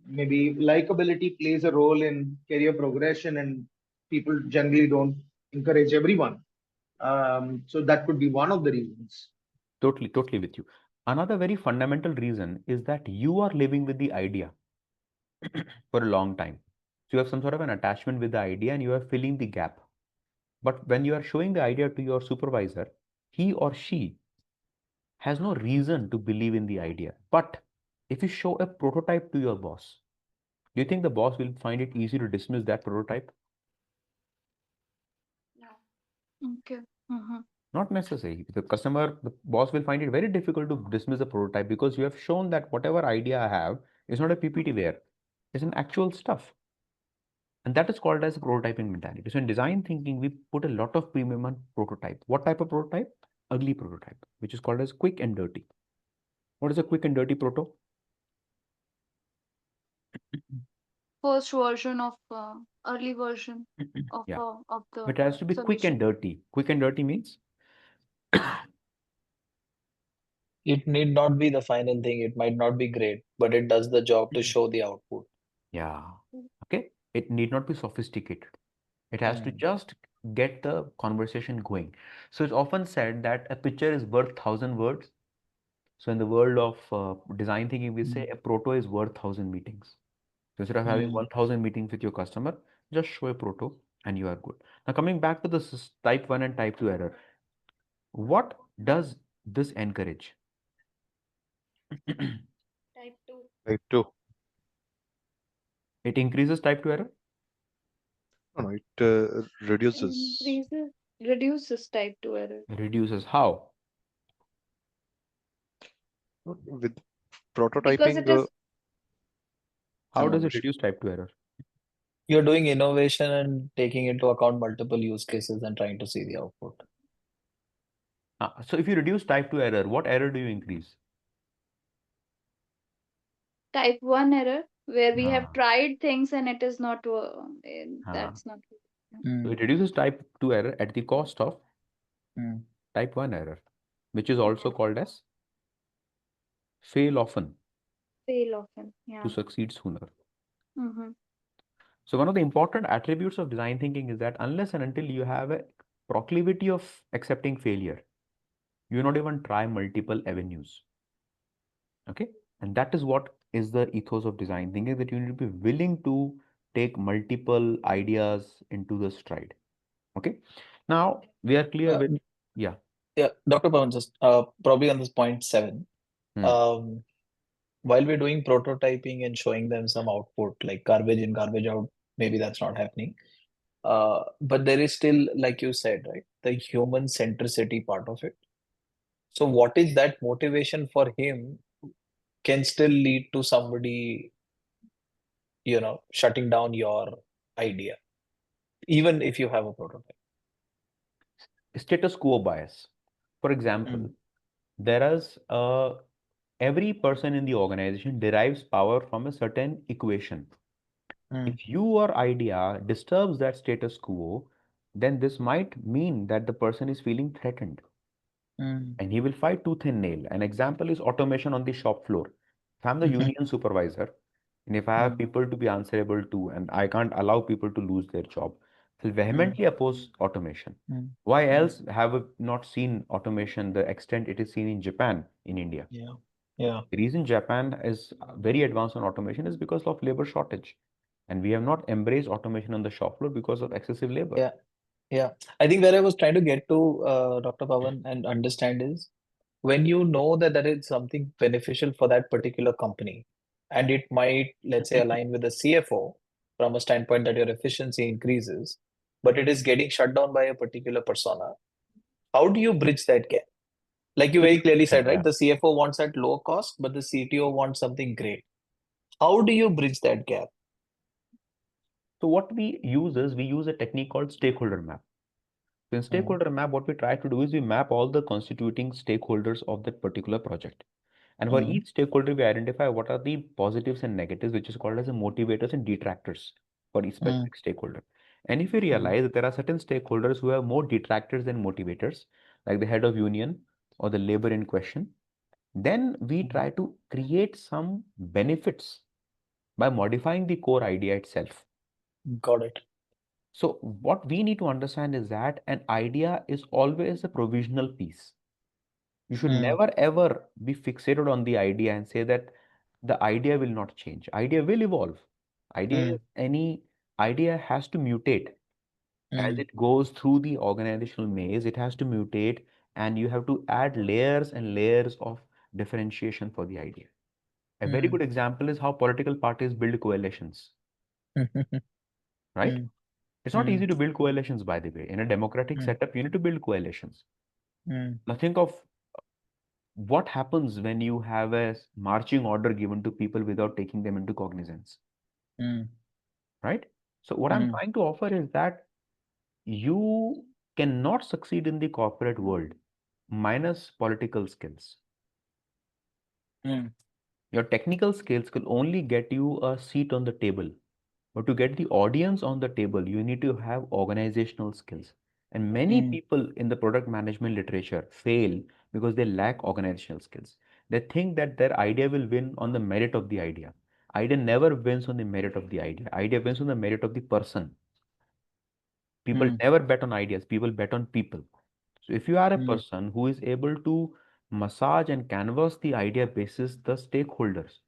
maybe likability plays a role in career progression, and people generally don't encourage everyone. So that could be one of the reasons. Totally with you. Another very fundamental reason is that you are living with the idea for a long time. So you have some sort of an attachment with the idea and you are filling the gap. But when you are showing the idea to your supervisor, he or she has no reason to believe in the idea. But if you show a prototype to your boss, do you think the boss will find it easy to dismiss that prototype? Okay. Uh-huh. Not necessary. The boss will find it very difficult to dismiss the prototype because you have shown that whatever idea I have is not a PPT there. It's an actual stuff. And that is called as a prototyping mentality. So in design thinking, we put a lot of premium on prototype. What type of prototype? Ugly prototype, which is called as quick and dirty. What is a quick and dirty proto? First version of early version of Yeah. of the It has to be quick and solution. dirty. Quick and dirty means It need not be the final thing. It might not be great, but it does the job to show the output. yeah. Okay. It need not be sophisticated. It has to just get the conversation going. So it's often said that a picture is worth 1,000 words. So in the world of design thinking, we say a proto is worth 1,000 meetings. So instead of having 1,000 meetings with your customer, just show a proto and you are good. Now coming back to this type 1 and type 2 error, what does this encourage? Type 2. Type 2. It increases type 2 error? No, it reduces. Reduces type 2 error. Reduces how? With Because it prototyping, is How does it reduce type 2 error? You're doing innovation and taking into account multiple use cases and trying to see the output. So if you reduce type 2 error, what error do you increase? type 1 error, where we have tried things and it is not that's not So it reduces type 2 error at the cost of type 1 error, which is also called as fail often fail often. Yeah. to succeed sooner. Mm-hmm. So one of the important attributes of design thinking is that unless and until you have a proclivity of accepting failure, you not even try multiple avenues. Okay. And that is what is the ethos of design thinking, that you need to be willing to take multiple ideas into the stride. Okay. Now we are clear with, yeah. Yeah, Dr. Pavan, just probably on this point 7. While we're doing prototyping and showing them some output, like garbage in, garbage out, maybe that's not happening. But there is still, like you said, right, the human centricity part of it. So what is that motivation for him can still lead to somebody, shutting down your idea, even if you have a prototype. Status quo bias. For example, there is every person in the organization derives power from a certain equation. If your idea disturbs that status quo, then this might mean that the person is feeling threatened and he will fight tooth and nail. An example is automation on the shop floor. If I'm the union supervisor And if I have people to be answerable to, and I can't allow people to lose their job, I'll vehemently oppose automation. Why else have we not seen automation the extent it is seen in Japan, in India? Yeah. The reason Japan is very advanced on automation is because of labor shortage. And we have not embraced automation on the shop floor because of excessive labor. Yeah. I think where I was trying to get to, Dr. Pavan, and understand is when you know that that is something beneficial for that particular company, and it might, let's say, align with the CFO from a standpoint that your efficiency increases, but it is getting shut down by a particular persona. How do you bridge that gap? Like you very clearly said, right? The CFO wants at low cost, but the CTO wants something great. How do you bridge that gap? So what we use is we use a technique called stakeholder map. So in stakeholder map, what we try to do is we map all the constituting stakeholders of that particular project. And for each stakeholder, we identify what are the positives and negatives, which is called as the motivators and detractors for each specific stakeholder. And if you realize that there are certain stakeholders who have more detractors than motivators, like the head of union or the labor in question, then we try to create some benefits by modifying the core idea itself. Got it. So what we need to understand is that an idea is always a provisional piece. You should never ever be fixated on the idea and say that the idea will not change. Idea will evolve. Any idea has to mutate. As it goes through the organizational maze, it has to mutate, and you have to add layers and layers of differentiation for the idea. A very good example is how political parties build coalitions, right? It's not easy to build coalitions, by the way. In a democratic setup, you need to build coalitions. Now think of what happens when you have a marching order given to people without taking them into cognizance, right? So what I'm trying to offer is that you cannot succeed in the corporate world minus political skills. Your technical skills will only get you a seat on the table. But to get the audience on the table, you need to have organizational skills. And many people in the product management literature fail because they lack organizational skills. They think that their idea will win on the merit of the idea. Idea never wins on the merit of the idea. Idea wins on the merit of the person. People never bet on ideas, people bet on people. So if you are a person who is able to massage and canvas the idea basis the stakeholders,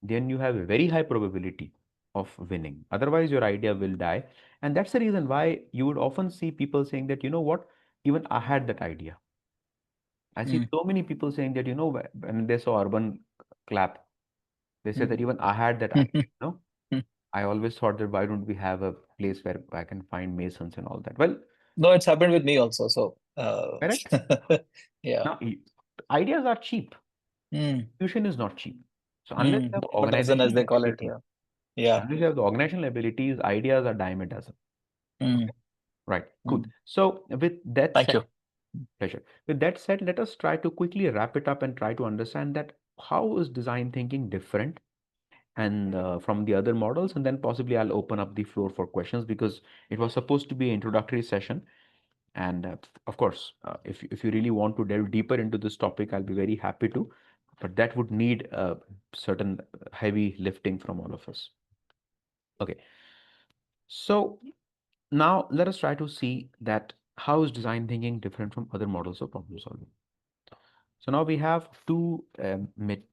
then you have a very high probability of winning. Otherwise, your idea will die. And that's the reason why you would often see people saying that, you know what, even I had that idea. I see so many people saying that, you know, when they saw Urban Clap, they said that even I had that idea, you know. I always thought that why don't we have a place where I can find masons and all that? Well, no, it's happened with me also. So, correct. yeah. Now, ideas are cheap. Execution is not cheap. So unless you have Dime a dozen, as organizational they call it. ability, Yeah. unless you have the organizational abilities, ideas are dime a dozen. Right. Cool. So with that Thank said, you. pleasure. With that said, let us try to quickly wrap it up and try to understand that how is design thinking different and from the other models, and then possibly I'll open up the floor for questions because it was supposed to be an introductory session. And of course, if you really want to delve deeper into this topic, I'll be very happy to, but that would need certain heavy lifting from all of us. Okay. So now let us try to see that how is design thinking different from other models of problem solving. So now we have two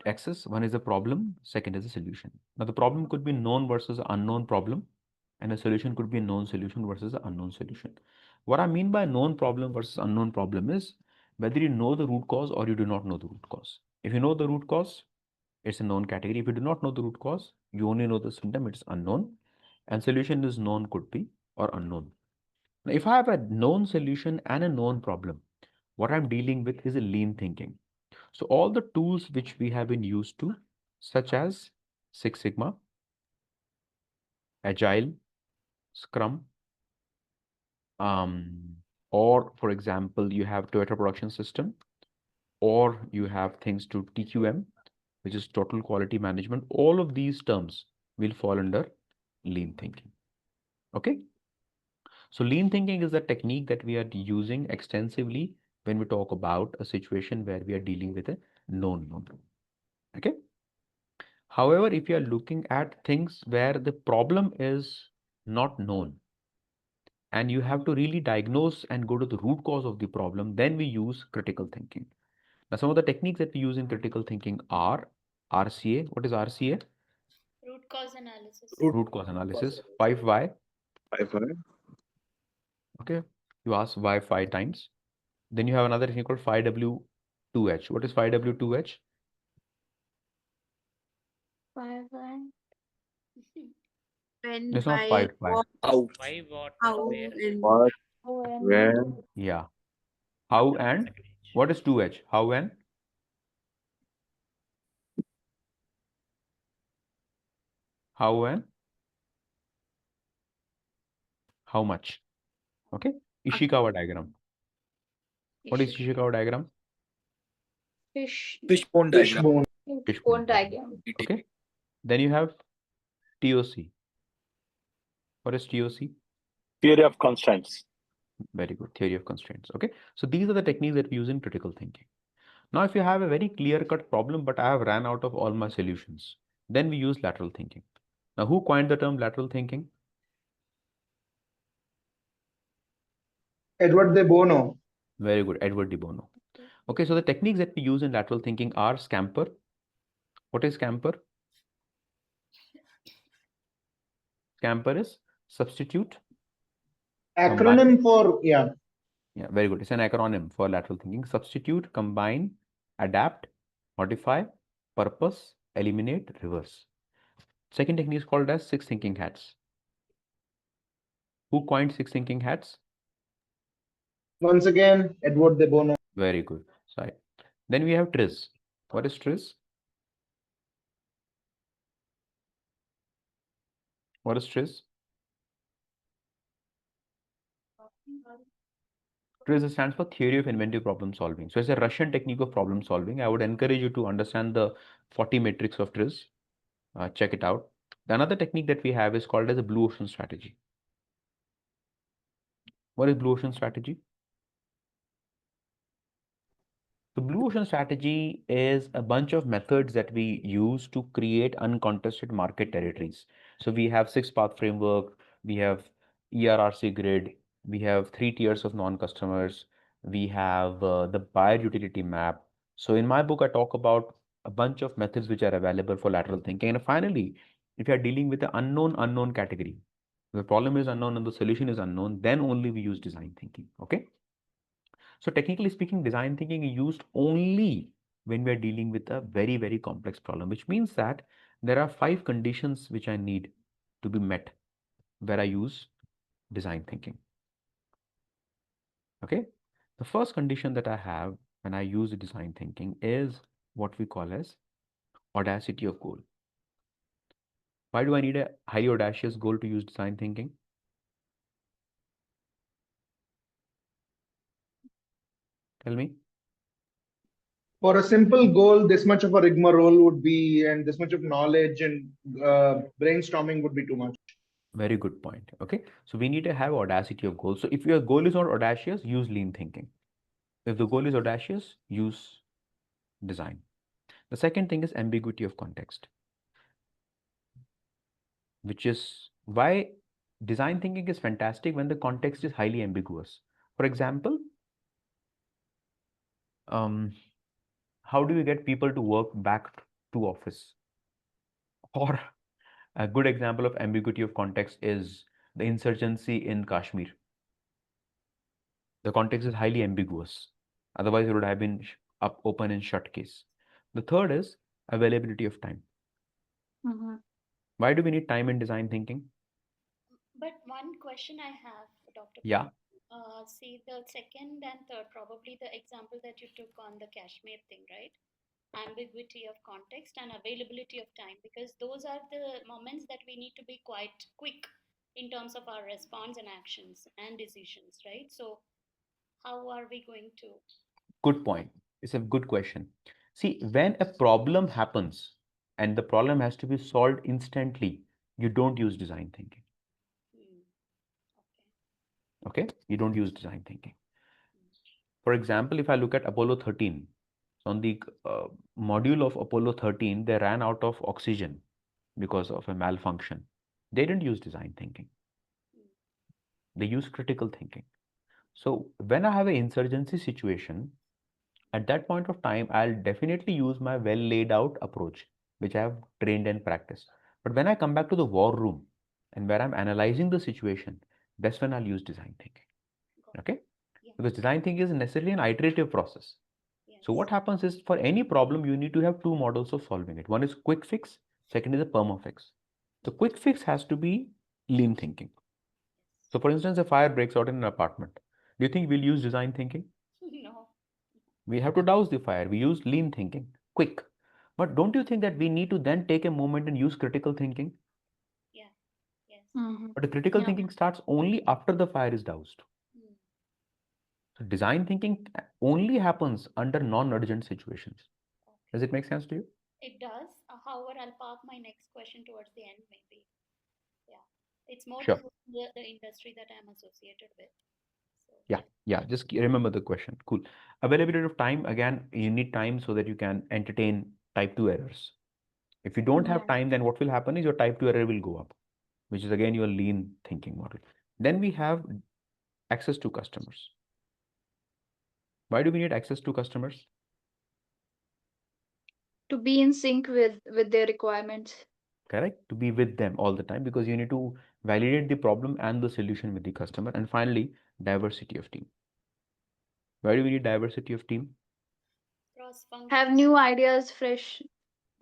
axes. One is a problem, second is a solution. Now the problem could be known versus unknown problem, and a solution could be a known solution versus an unknown solution. What I mean by known problem versus unknown problem is whether you know the root cause or you do not know the root cause. If you know the root cause, it's a known category. If you do not know the root cause, you only know the symptom, it's unknown. And solution is known, could be, or unknown. Now, if I have a known solution and a known problem, what I'm dealing with is a lean thinking. So all the tools which we have been used to, such as Six Sigma, Agile, Scrum, or for example, you have Toyota Production System, or you have things to TQM, which is Total Quality Management. All of these terms will fall under lean thinking. Okay. So lean thinking is the technique that we are using extensively when we talk about a situation where we are dealing with a known. Okay. However, if you are looking at things where the problem is not known and you have to really diagnose and go to the root cause of the problem, then we use critical thinking. Now, some of the techniques that we use in critical thinking are RCA. What is RCA? Root cause analysis. Root cause analysis. 5 why. 5 why. Okay. You ask why 5 times. Then you have another thing called 5W2H. What is 5W2H? Why? When, It's not why, 5 why. what, How. Why, what, how, where. and What, When? where, Yeah. How and what is 2H? How and how and how much? Okay. Ishikawa diagram. What is Ishikawa diagram? Fishbone diagram. Fishbone. Fishbone diagram. Okay. Then you have TOC. What is TOC? Theory of constraints. Very good. Theory of constraints. Okay. So these are the techniques that we use in critical thinking. Now, if you have a very clear-cut problem, but I have ran out of all my solutions, then we use lateral thinking. Now, who coined the term lateral thinking? Edward de Bono. Very good. Edward de Bono. Okay. So the techniques that we use in lateral thinking are scamper. What is scamper? Scamper is substitute. Acronym for, yeah. Yeah, very good. It's an acronym for lateral thinking. Substitute, combine, adapt, modify, purpose, eliminate, reverse. Second technique is called as 6 thinking hats. Who coined 6 thinking hats? Once again, Edward de Bono. Very good. Sorry. Then we have TRIZ. What is TRIZ? What is TRIZ? TRIZ stands for Theory of Inventive Problem Solving. So it's a Russian technique of problem solving. I would encourage you to understand the 40 matrix of TRIZ. Check it out. Another technique that we have is called as a blue ocean strategy. What is blue ocean strategy? The blue ocean strategy is a bunch of methods that we use to create uncontested market territories. So we have 6-path framework, we have ERRC grid, we have 3 tiers of non-customers, we have the buyer utility map. So in my book, I talk about a bunch of methods which are available for lateral thinking. And finally, if you are dealing with the unknown category, the problem is unknown and the solution is unknown, then only we use design thinking. Okay. So technically speaking, design thinking is used only when we are dealing with a very, very complex problem, which means that there are 5 conditions which I need to be met where I use design thinking. Okay. The first condition that I have when I use design thinking is what we call as audacity of goal. Why do I need a highly audacious goal to use design thinking? Tell me. For a simple goal, this much of a rigmarole would be, and this much of knowledge and brainstorming would be too much. Very good point. Okay. So we need to have audacity of goal. So if your goal is not audacious, use lean thinking. If the goal is audacious, use design. The second thing is ambiguity of context, which is why design thinking is fantastic when the context is highly ambiguous. For example, how do you get people to work back to office? Or a good example of ambiguity of context is the insurgency in Kashmir. The context is highly ambiguous. Otherwise, it would have been up, open, and shut case. The third is availability of time. Why do we need time in design thinking? But one question I have, Dr. Yeah. See, the second and third, probably the example that you took on the Kashmir thing, right? Ambiguity of context and availability of time, because those are the moments that we need to be quite quick in terms of our response and actions and decisions, right? So how are we going to? Good point. It's a good question. See, when a problem happens and the problem has to be solved instantly, you don't use design thinking. Okay, you don't use design thinking. For example, if I look at Apollo 13, So on the module of Apollo 13, they ran out of oxygen because of a malfunction. They didn't use design thinking. They used critical thinking. So when I have an insurgency situation, at that point of time, I'll definitely use my well laid out approach, which I have trained and practiced. But when I come back to the war room and where I'm analyzing the situation, that's when I'll use design thinking. Okay? Because design thinking is necessarily an iterative process. So what happens is for any problem, you need to have two models of solving it. One is quick fix, second is a perma fix. The quick fix has to be lean thinking. So for instance, a fire breaks out in an apartment. Do you think we'll use design thinking? No. We have to douse the fire. We use lean thinking, quick. But don't you think that we need to then take a moment and use critical thinking? Yeah. Yes. But the critical thinking starts only after the fire is doused. So design thinking only happens under non-urgent situations. Does it make sense to you? It does. However, I'll park my next question towards the end, maybe. Yeah. It's more Sure. the industry that I'm associated with. Yeah. Just remember the question. Cool. Availability of time, again, you need time so that you can entertain type 2 errors. If you don't have time, then what will happen is your type 2 error will go up, which is again your lean thinking model. Then we have access to customers. Why do we need access to customers? To be in sync with their requirements. Correct? To be with them all the time, because you need to validate the problem and the solution with the customer. And finally, diversity of team. Why do we need diversity of team? Have new ideas, fresh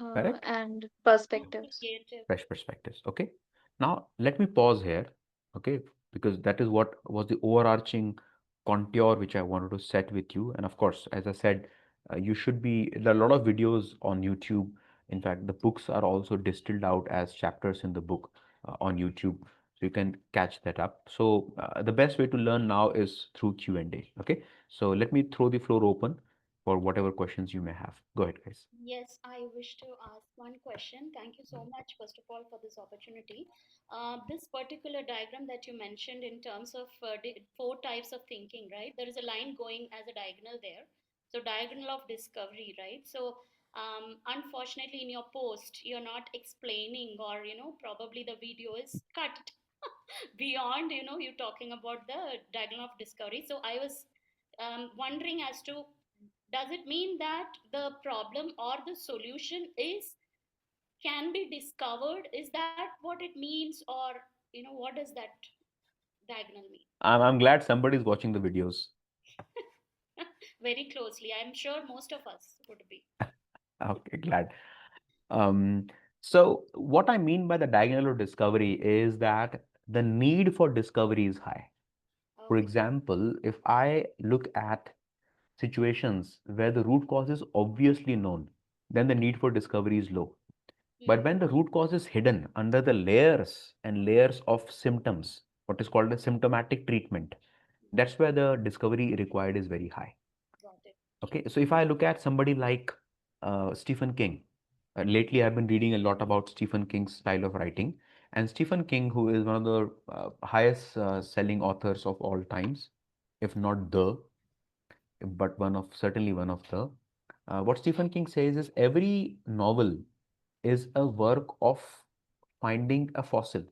Correct? and perspectives. Fresh perspectives. Okay. Now let me pause here. Okay, because that is what was the overarching contour which I wanted to set with you. And of course, as I said, you should be, there are a lot of videos on YouTube. In fact, the books are also distilled out as chapters in the book on YouTube. So you can catch that up. So the best way to learn now is through Q&A. Okay. So let me throw the floor open for whatever questions you may have. Go ahead, guys. Yes, I wish to ask one question. Thank you so much, first of all, for this opportunity. This particular diagram that you mentioned in terms of 4 types of thinking, right? There is a line going as a diagonal there. So diagonal of discovery, right? So unfortunately, in your post, you're not explaining, or, probably the video is cut beyond, you talking about the diagonal of discovery. So I was wondering as to, does it mean that the problem or the solution can be discovered? Is that what it means? Or, what does that diagonal mean? I'm glad somebody's watching the videos. Very closely. I'm sure most of us would be. Okay, glad. So what I mean by the diagonal of discovery is that the need for discovery is high. For example, if I look at situations where the root cause is obviously known, then the need for discovery is low. But when the root cause is hidden under the layers and layers of symptoms, what is called a symptomatic treatment, that's where the discovery required is very high. Okay, so if I look at somebody like Stephen King, lately I've been reading a lot about Stephen King's style of writing, and Stephen King, who is one of the highest selling authors of all times, if not the, but certainly one of the, what Stephen King says is every novel is a work of finding a fossil,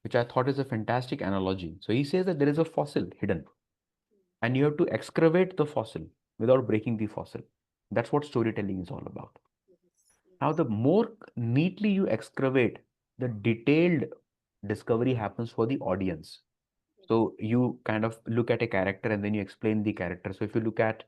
which I thought is a fantastic analogy. So he says that there is a fossil hidden, and you have to excavate the fossil without breaking the fossil. That's what storytelling is all about. Now, the more neatly you excavate, the detailed discovery happens for the audience. So you kind of look at a character and then you explain the character. So if you look at,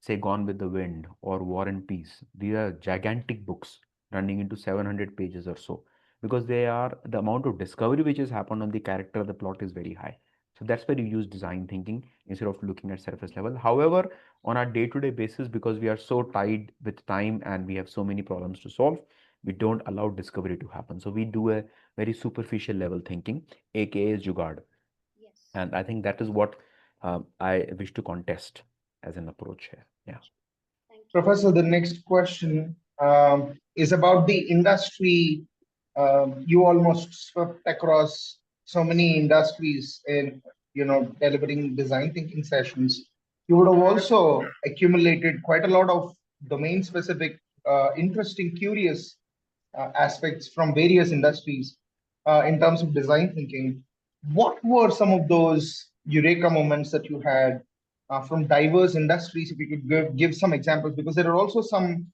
say, Gone with the Wind or War and Peace, these are gigantic books running into 700 pages or so, because they are, the amount of discovery which has happened on the character, the plot is very high. So that's where you use design thinking instead of looking at surface level. However, on a day-to-day basis, because we are so tied with time and we have so many problems to solve, we don't allow discovery to happen. So we do a very superficial level thinking, aka Jugaad. And I think that is what I wish to contest as an approach here. Yeah. Professor, the next question is about the industry. You almost swept across so many industries in delivering design thinking sessions. you would have also accumulated quite a lot of domain specific, interesting, curious aspects from various industries in terms of design thinking. What were some of those eureka moments that you had from diverse industries? If you could give some examples, because there are also some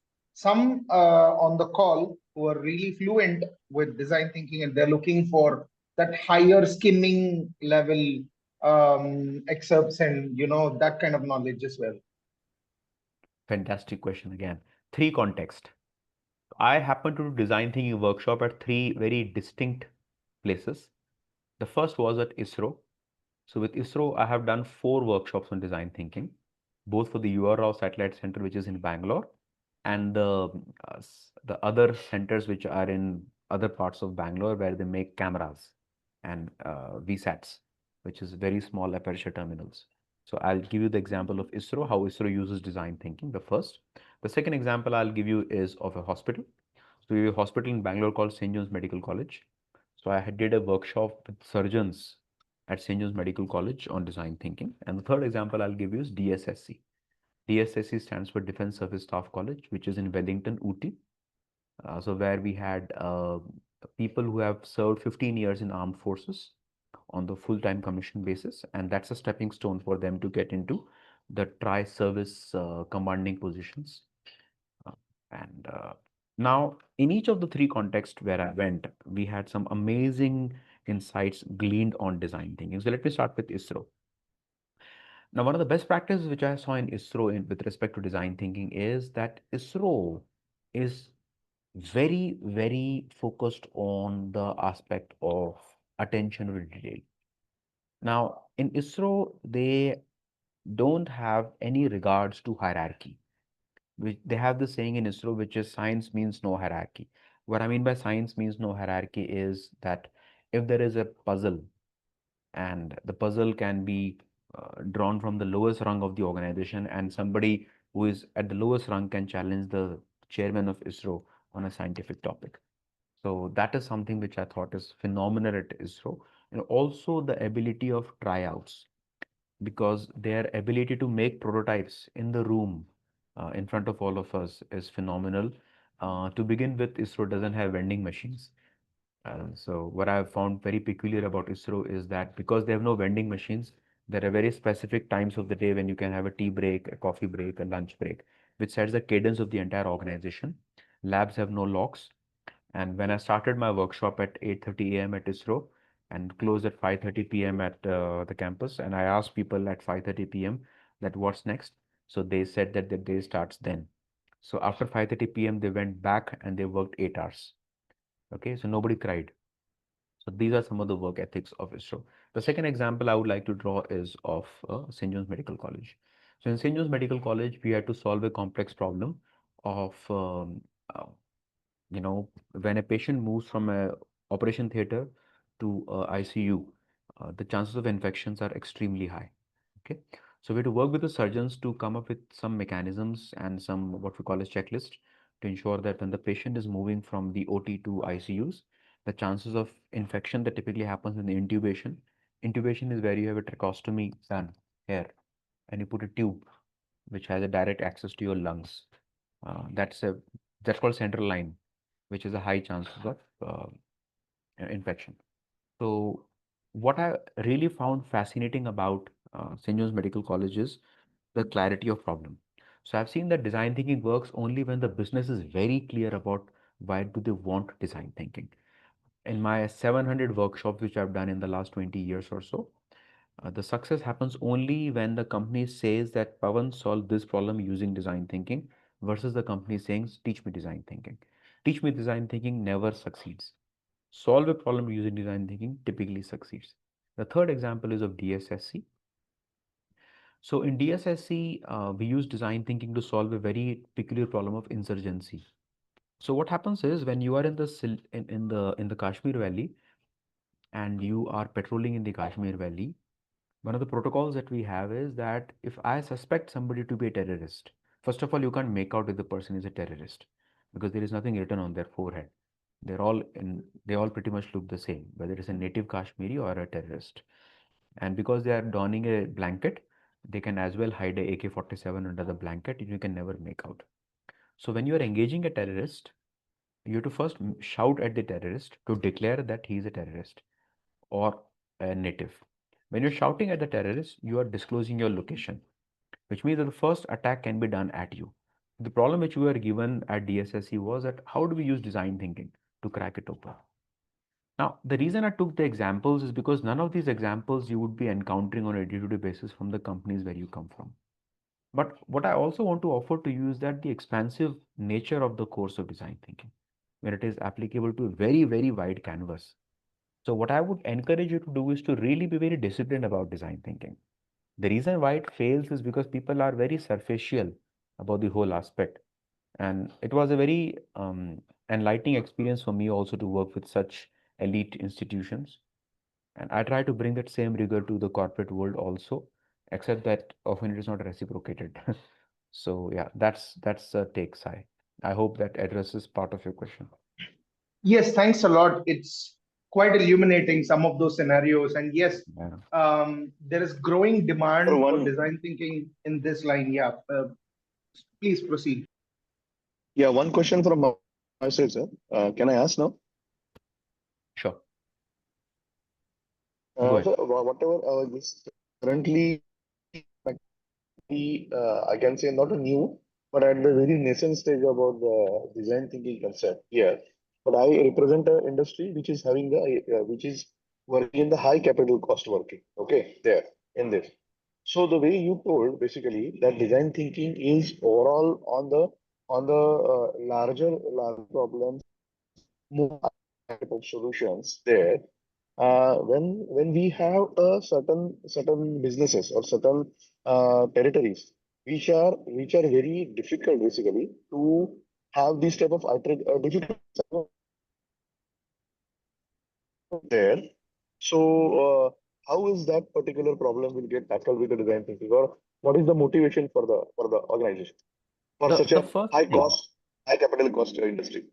on the call who are really fluent with design thinking, and they're looking for that higher skimming level excerpts and that kind of knowledge as well. Fantastic question again. Three context. I happen to do design thinking workshop at three very distinct places. The first was at ISRO. So with ISRO, I have done 4 workshops on design thinking, both for the UR Satellite Center, which is in Bangalore, and the other centers which are in other parts of Bangalore where they make cameras and VSATs, which is very small aperture terminals. So I'll give you the example of ISRO, how ISRO uses design thinking, the first. The second example I'll give you is of a hospital. So we have a hospital in Bangalore called St. John's Medical College. So I did a workshop with surgeons at St. John's Medical College on design thinking. And the third example I'll give you is DSSC. DSSC stands for Defense Service Staff College, which is in Wellington, Ooty. So where we had people who have served 15 years in armed forces on the full-time commission basis, and that's a stepping stone for them to get into the tri-service commanding positions. And now, in each of the 3 contexts where I went, we had some amazing insights gleaned on design thinking. So let me start with ISRO. Now, one of the best practices which I saw in ISRO with respect to design thinking is that ISRO is very, very focused on the aspect of attention to detail. Now, in ISRO, they don't have any regards to hierarchy. They have the saying in ISRO, which is science means no hierarchy. What I mean by science means no hierarchy is that if there is a puzzle and the puzzle can be drawn from the lowest rung of the organization, and somebody who is at the lowest rung can challenge the chairman of ISRO on a scientific topic. So that is something which I thought is phenomenal at ISRO. And also the ability of tryouts, because their ability to make prototypes in the room in front of all of us is phenomenal. To begin with, ISRO doesn't have vending machines. So what I've found very peculiar about ISRO is that because they have no vending machines, there are very specific times of the day when you can have a tea break, a coffee break, a lunch break, which sets the cadence of the entire organization. Labs have no locks. And when I started my workshop at 8:30 a.m. at ISRO and closed at 5:30 p.m. at the campus, and I asked people at 5:30 p.m. that what's next. So they said that the day starts then. So after 5:30 p.m. they went back and they worked 8 hours. Okay, so nobody cried. So these are some of the work ethics of ISRO. The second example I would like to draw is of St. John's Medical College. So in St. John's Medical College, we had to solve a complex problem of uh, when a patient moves from a operation theater to ICU, the chances of infections are extremely high. Okay, so we have to work with the surgeons to come up with some mechanisms and some what we call as checklist to ensure that when the patient is moving from the OT to ICUs, the chances of infection that typically happens in the intubation is where you have a tracheostomy done here, and you put a tube which has a direct access to your lungs. That's called central line, which is a high chances of infection. So what I really found fascinating about St. John's Medical College is the clarity of problem. So I've seen that design thinking works only when the business is very clear about why do they want design thinking. In my 700 workshops, which I've done in the last 20 years or so, the success happens only when the company says that Pavan solved this problem using design thinking versus the company saying, teach me design thinking. Teach me design thinking never succeeds. Solve a problem using design thinking typically succeeds. The third example is of DSSC. So in DSSC, we use design thinking to solve a very peculiar problem of insurgency. So what happens is when you are in the Kashmir Valley and you are patrolling in the Kashmir Valley, one of the protocols that we have is that if I suspect somebody to be a terrorist, first of all, you can't make out if the person is a terrorist because there is nothing written on their forehead. They all pretty much look the same, whether it's a native Kashmiri or a terrorist. And because they are donning a blanket, They can as well hide a AK-47 under the blanket and you can never make out. So when you are engaging a terrorist, you have to first shout at the terrorist to declare that he is a terrorist or a native. When you're shouting at the terrorist, you are disclosing your location, which means that the first attack can be done at you. The problem which we were given at DSSE was that how do we use design thinking to crack it open? Now, the reason I took the examples is because none of these examples you would be encountering on a day-to-day basis from the companies where you come from. But what I also want to offer to you is that the expansive nature of the course of design thinking, where it is applicable to a very, very wide canvas. So what I would encourage you to do is to really be very disciplined about design thinking. The reason why it fails is because people are very superficial about the whole aspect. And it was a very enlightening experience for me also to work with such elite institutions. And I try to bring that same rigor to the corporate world also, except that often it is not reciprocated. So yeah, that's a take, Sai. I hope that addresses part of your question. Yes, thanks a lot. It's quite illuminating some of those scenarios. And yes, there is growing demand for design thinking in this line. Yeah, please proceed. Yeah, one question from my side, sir. Can I ask now? Sure. Go ahead. So whatever this currently, I can say not a new, but at the very nascent stage about the design thinking concept here. But I represent an industry which is having the which is working in the high capital cost working. Okay, there in this. So the way you told basically that design thinking is overall on the larger problems, more type of solutions there. When we have a certain businesses or certain territories which are very difficult basically to have this type of difficult there. So how is that particular problem will get tackled with the design thinking, or what is the motivation for the organization for such a high capital cost industry?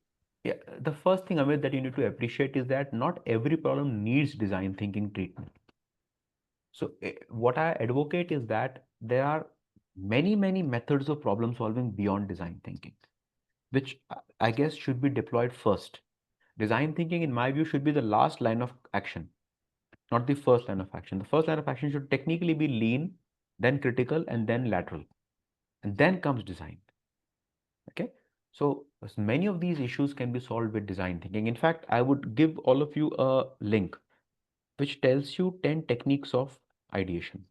Yeah, the first thing, Amit, that you need to appreciate is that not every problem needs design thinking treatment. So what I advocate is that there are many, many methods of problem solving beyond design thinking, which I guess should be deployed first. Design thinking, in my view, should be the last line of action, not the first line of action. The first line of action should technically be lean, then critical, and then lateral. And then comes design. Okay. So many of these issues can be solved with design thinking. In fact, I would give all of you a link which tells you 10 techniques of ideation.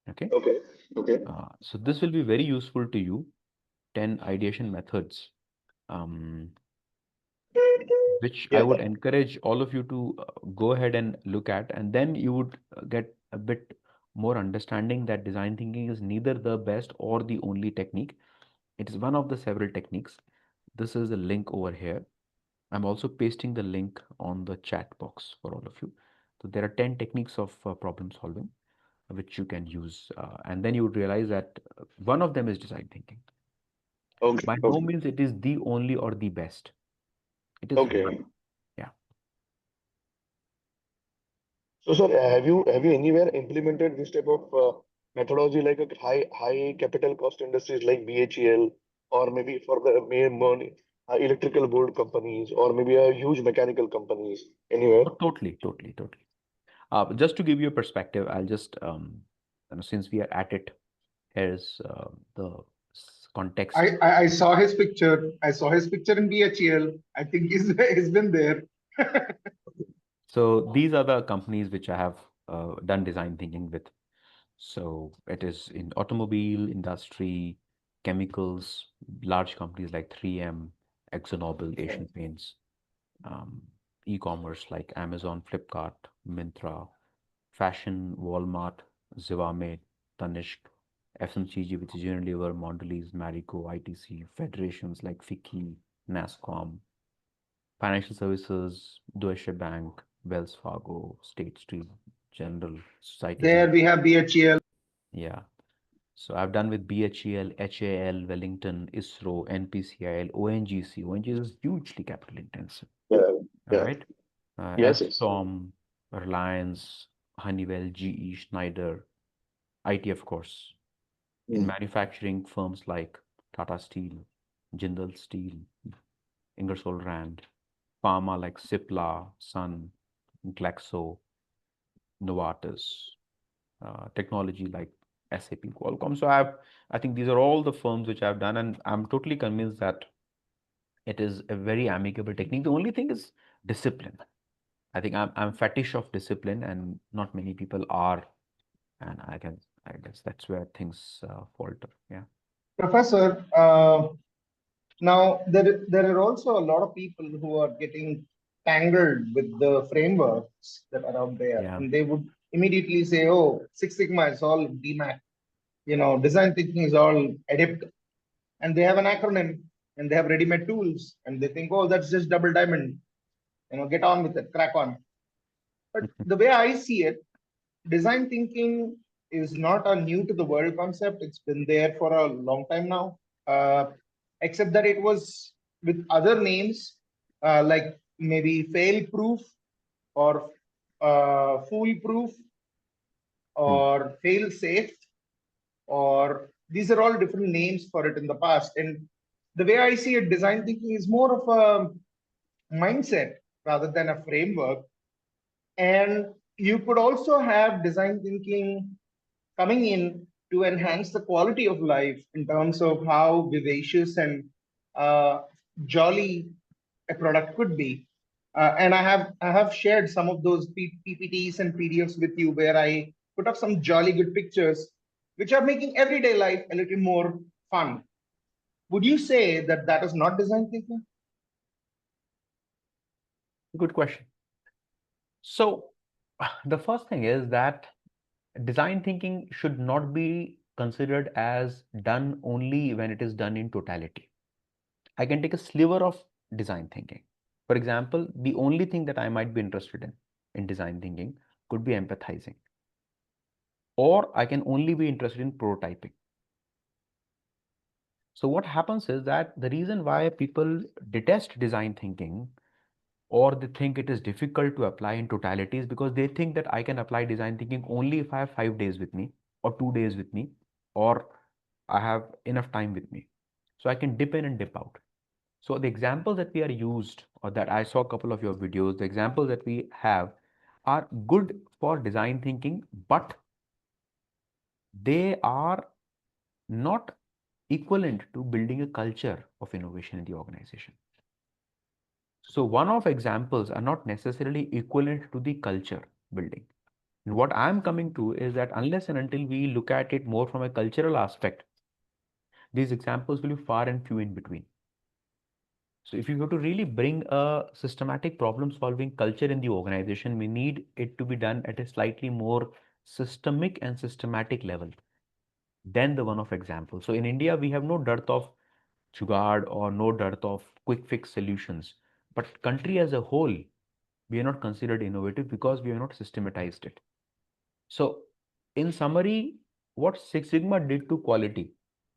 Okay. Okay. So this will be very useful to you. 10 ideation methods, which I would encourage all of you to go ahead and look at, and then you would get a bit more understanding that design thinking is neither the best or the only technique. It is one of the several techniques. This is the link over here. I'm also pasting the link on the chat box for all of you. So there are 10 techniques of problem solving which you can use, and then you would realize that one of them is design thinking. By no means it is the only or the best. It is one. Yeah. So, sir, have you anywhere implemented this type of methodology like a high capital cost industries like BHEL, or maybe for the main electrical board companies, or maybe a huge mechanical companies anywhere? Oh, totally. Just to give you a perspective, I'll just since we are at it, here's the context. I saw his picture. I saw his picture in BHEL. I think he's been there. So these are the companies which I have done design thinking with. So it is in automobile industry, chemicals, large companies like 3M, ExxonMobil, Asian Paints, e-commerce like Amazon, Flipkart, Myntra, fashion, Walmart, Zivame, Tanishq, FMCG, which is Unilever, Mondelez, Marico, ITC, federations like FICCI, NASCOM, financial services, Deutsche Bank, Wells Fargo, State Street, General, Society. There we have BHEL. Yeah. So I've done with BHEL, HAL, Wellington, ISRO, NPCIL, ONGC. ONGC is hugely capital intensive. Yeah. All right. Yes. Storm, Reliance, Honeywell, GE, Schneider, IT, of course. In manufacturing, firms like Tata Steel, Jindal Steel, Ingersoll Rand, pharma like Cipla, Sun, Glaxo, Novartis, technology like SAP, Qualcomm. So I think these are all the firms which I've done, and I'm totally convinced that it is a very amicable technique. The only thing is discipline. I think I'm fetish of discipline, and not many people are, and I guess that's where things falter. Yeah. Professor, now there are also a lot of people who are getting tangled with the frameworks that are out there, Yeah. and they would immediately say, "Oh, Six Sigma is all DMAT, design thinking is all ADIPT," and they have an acronym and they have ready-made tools, and they think, "Oh, that's just double diamond, get on with it, crack on." But the way I see it, design thinking is not a new to the world concept. It's been there for a long time now, except that it was with other names, like maybe fail proof or foolproof or fail safe, or these are all different names for it in the past. And the way I see it, design thinking is more of a mindset rather than a framework. And you could also have design thinking coming in to enhance the quality of life in terms of how vivacious and jolly a product could be. And I have shared some of those PPTs and PDFs with you where I put up some jolly good pictures, which are making everyday life a little more fun. Would you say that that is not design thinking? Good question. So the first thing is that design thinking should not be considered as done only when it is done in totality. I can take a sliver of design thinking. For example, the only thing that I might be interested in design thinking could be empathizing. Or I can only be interested in prototyping. So what happens is that the reason why people detest design thinking, or they think it is difficult to apply in totality, is because they think that I can apply design thinking only if I have 5 days with me, or 2 days with me, or I have enough time with me. So I can dip in and dip out. So the examples that we are used, or that I saw a couple of your videos, the examples that we have are good for design thinking, but they are not equivalent to building a culture of innovation in the organization. So one-off examples are not necessarily equivalent to the culture building. And what I'm coming to is that unless and until we look at it more from a cultural aspect, these examples will be far and few in between. So if you have to really bring a systematic problem-solving culture in the organization, we need it to be done at a slightly more systemic and systematic level than the one-off example. So in India, we have no dearth of jugaad or no dearth of quick fix solutions. But country as a whole, we are not considered innovative because we have not systematized it. So in summary, what Six Sigma did to quality,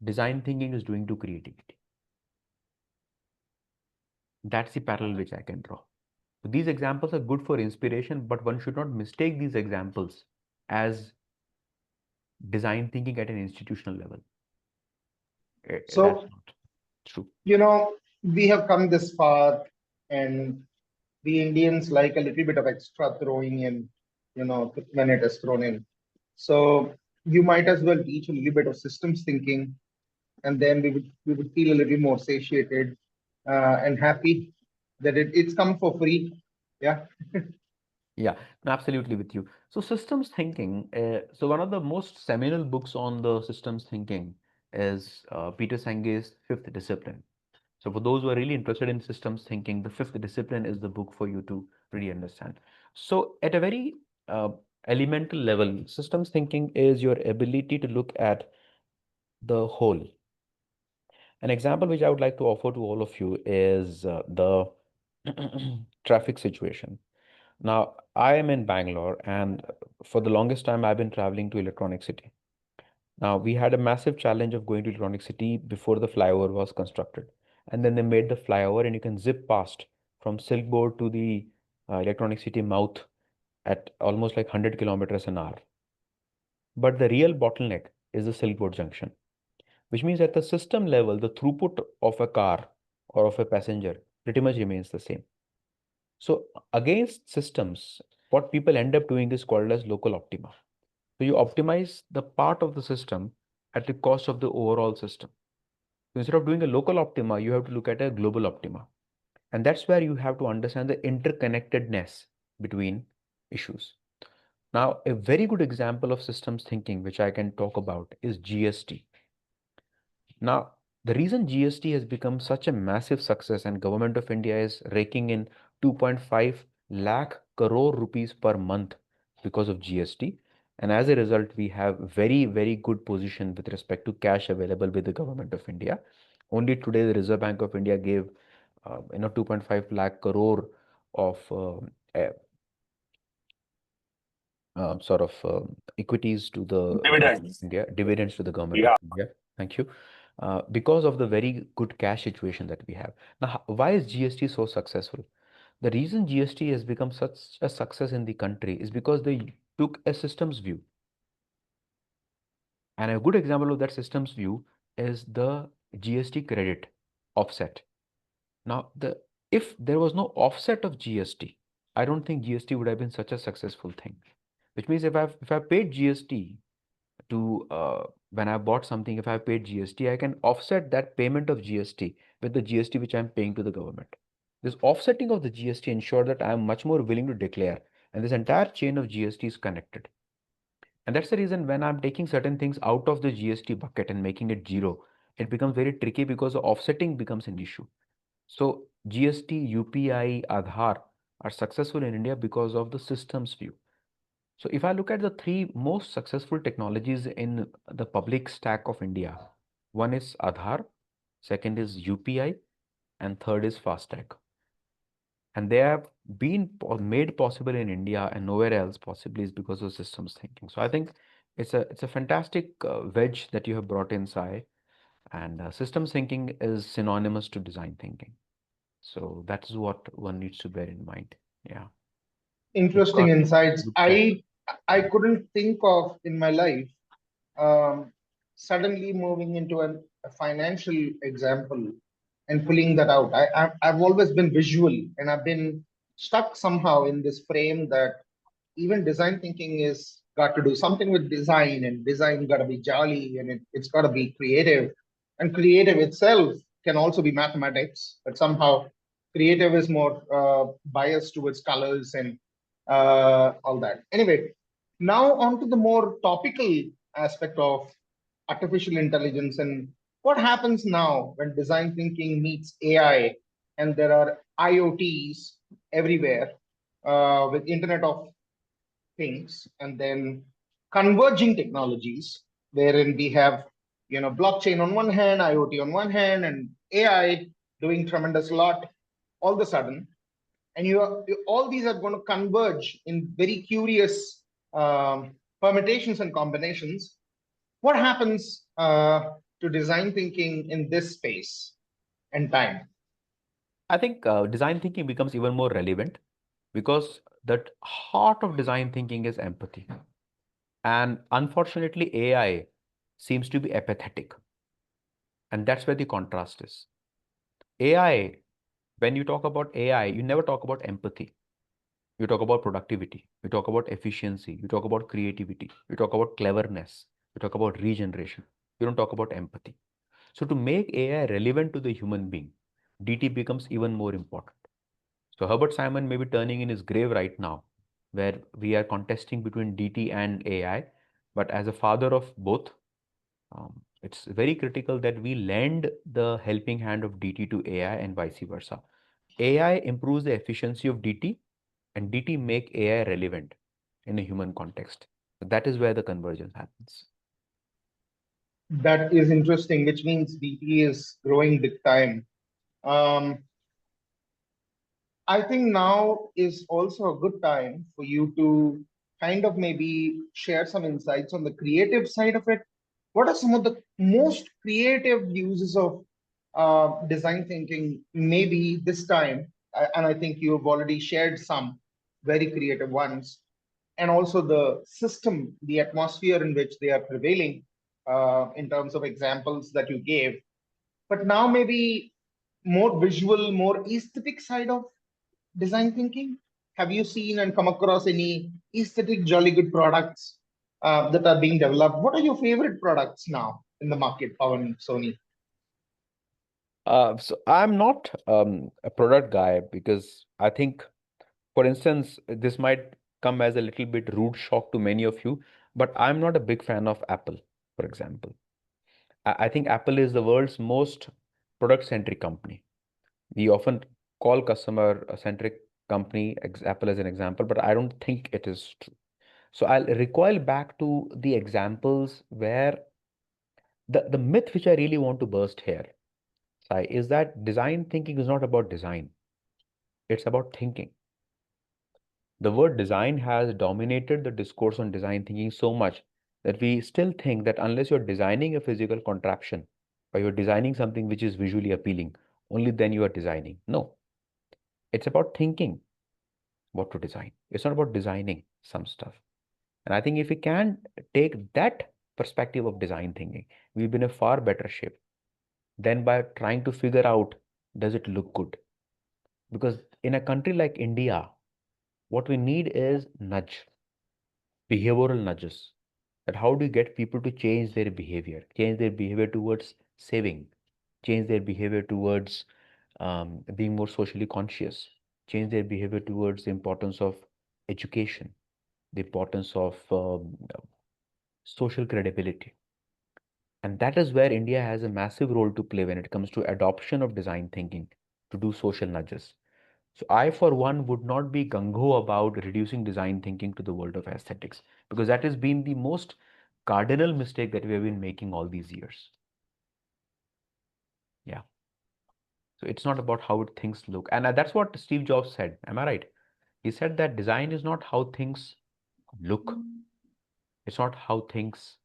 design thinking is doing to creativity. That's the parallel which I can draw. So these examples are good for inspiration, but one should not mistake these examples as design thinking at an institutional level. That's So, not true. We have come this far, and the Indians like a little bit of extra throwing in, when it is thrown in. So you might as well teach a little bit of systems thinking, and then we would feel a little more satiated and happy that it's come for free. Yeah. Yeah, absolutely with you. So systems thinking, so one of the most seminal books on the systems thinking is Peter Senge's Fifth Discipline. So for those who are really interested in systems thinking, the Fifth Discipline is the book for you to really understand. So at a very elemental level, systems thinking is your ability to look at the whole. An example which I would like to offer to all of you is the traffic situation. Now, I am in Bangalore, and for the longest time, I've been traveling to Electronic City. Now, we had a massive challenge of going to Electronic City before the flyover was constructed. And then they made the flyover, and you can zip past from Silk Board to the Electronic City mouth at almost like 100 kilometers an hour. But the real bottleneck is the Silk Road junction, which means at the system level, the throughput of a car or of a passenger pretty much remains the same. So against systems, what people end up doing is called as local optima. So you optimize the part of the system at the cost of the overall system. So instead of doing a local optima, you have to look at a global optima. And that's where you have to understand the interconnectedness between issues. Now, a very good example of systems thinking, which I can talk about, is GST. Now, the reason GST has become such a massive success and Government of India is raking in 2.5 lakh crore rupees per month because of GST. And as a result, we have very, very good position with respect to cash available with the Government of India. Only today, the Reserve Bank of India gave 2.5 lakh crore of equities to the Dividends. India, dividends to the Government Yeah. of India. Thank you. Because of the very good cash situation that we have. Now, why is GST so successful? The reason GST has become such a success in the country is because they took a systems view. And a good example of that systems view is the GST credit offset. Now, if there was no offset of GST, I don't think GST would have been such a successful thing. Which means if I paid GST to when I bought something, if I paid GST, I can offset that payment of GST with the GST which I'm paying to the government. This offsetting of the GST ensure that I am much more willing to declare, and this entire chain of GST is connected. And that's the reason when I'm taking certain things out of the GST bucket and making it zero, it becomes very tricky because the offsetting becomes an issue. So GST, UPI, Aadhaar are successful in India because of the systems view. So if I look at the three most successful technologies in the public stack of India, one is Aadhaar, second is UPI, and third is FASTag. And they have been made possible in India and nowhere else possibly is because of systems thinking. So I think it's a fantastic wedge that you have brought in, Sai. And systems thinking is synonymous to design thinking. So that's what one needs to bear in mind. Yeah. Interesting insights. Good chat. I couldn't think of in my life suddenly moving into a financial example and pulling that out. I've always been visual and I've been stuck somehow in this frame that even design thinking is got to do something with design, and design got to be jolly, and it's got to be creative, and creative itself can also be mathematics, but somehow creative is more biased towards colors and all that. Anyway, now on to the more topical aspect of artificial intelligence and what happens now when design thinking meets AI and there are IoTs everywhere with Internet of Things and then converging technologies wherein we have blockchain on one hand, IoT on one hand, and AI doing tremendous lot all of a sudden, and all these are going to converge in very curious permutations and combinations. What happens to design thinking in this space and time? I think design thinking becomes even more relevant because that heart of design thinking is empathy. And unfortunately, AI seems to be apathetic. And that's where the contrast is. AI, when you talk about AI, you never talk about empathy. You talk about productivity. You talk about efficiency. You talk about creativity. You talk about cleverness. You talk about regeneration. You don't talk about empathy. So to make AI relevant to the human being, DT becomes even more important. So Herbert Simon may be turning in his grave right now, where we are contesting between DT and AI. But as a father of both, it's very critical that we lend the helping hand of DT to AI and vice versa. AI improves the efficiency of DT and DT make AI relevant in a human context. That is where the convergence happens. That is interesting, which means DT is growing big time. I think now is also a good time for you to kind of maybe share some insights on the creative side of it. What are some of the most creative uses of design thinking maybe this time? And I think you have already shared some very creative ones. and also the system, the atmosphere in which they are prevailing in terms of examples that you gave. But now maybe more visual, more aesthetic side of design thinking. Have you seen and come across any aesthetic jolly good products that are being developed? What are your favorite products now in the market, Pavan, Soni? So I'm not a product guy because I think, for instance, this might come as a little bit rude shock to many of you, but I'm not a big fan of Apple, for example. I think Apple is the world's most product-centric company. We often call customer-centric company Apple as an example, but I don't think it is true. So I'll recoil back to the examples where the myth which I really want to burst here, Sai, is that design thinking is not about design. It's about thinking. The word design has dominated the discourse on design thinking so much that we still think that unless you're designing a physical contraption or you're designing something which is visually appealing, only then you are designing. No, it's about thinking what to design. It's not about designing some stuff. And I think if we can take that perspective of design thinking, we'll be in a far better shape than by trying to figure out, does it look good? Because in a country like India, what we need is behavioral nudges. That how do you get people to change their behavior towards saving, change their behavior towards being more socially conscious, change their behavior towards the importance of education, the importance of social credibility. And that is where India has a massive role to play when it comes to adoption of design thinking to do social nudges. So I, for one, would not be gung-ho about reducing design thinking to the world of aesthetics, because that has been the most cardinal mistake that we have been making all these years. Yeah. So it's not about how things look. And that's what Steve Jobs said. Am I right? He said that design is not how things look. It's not how things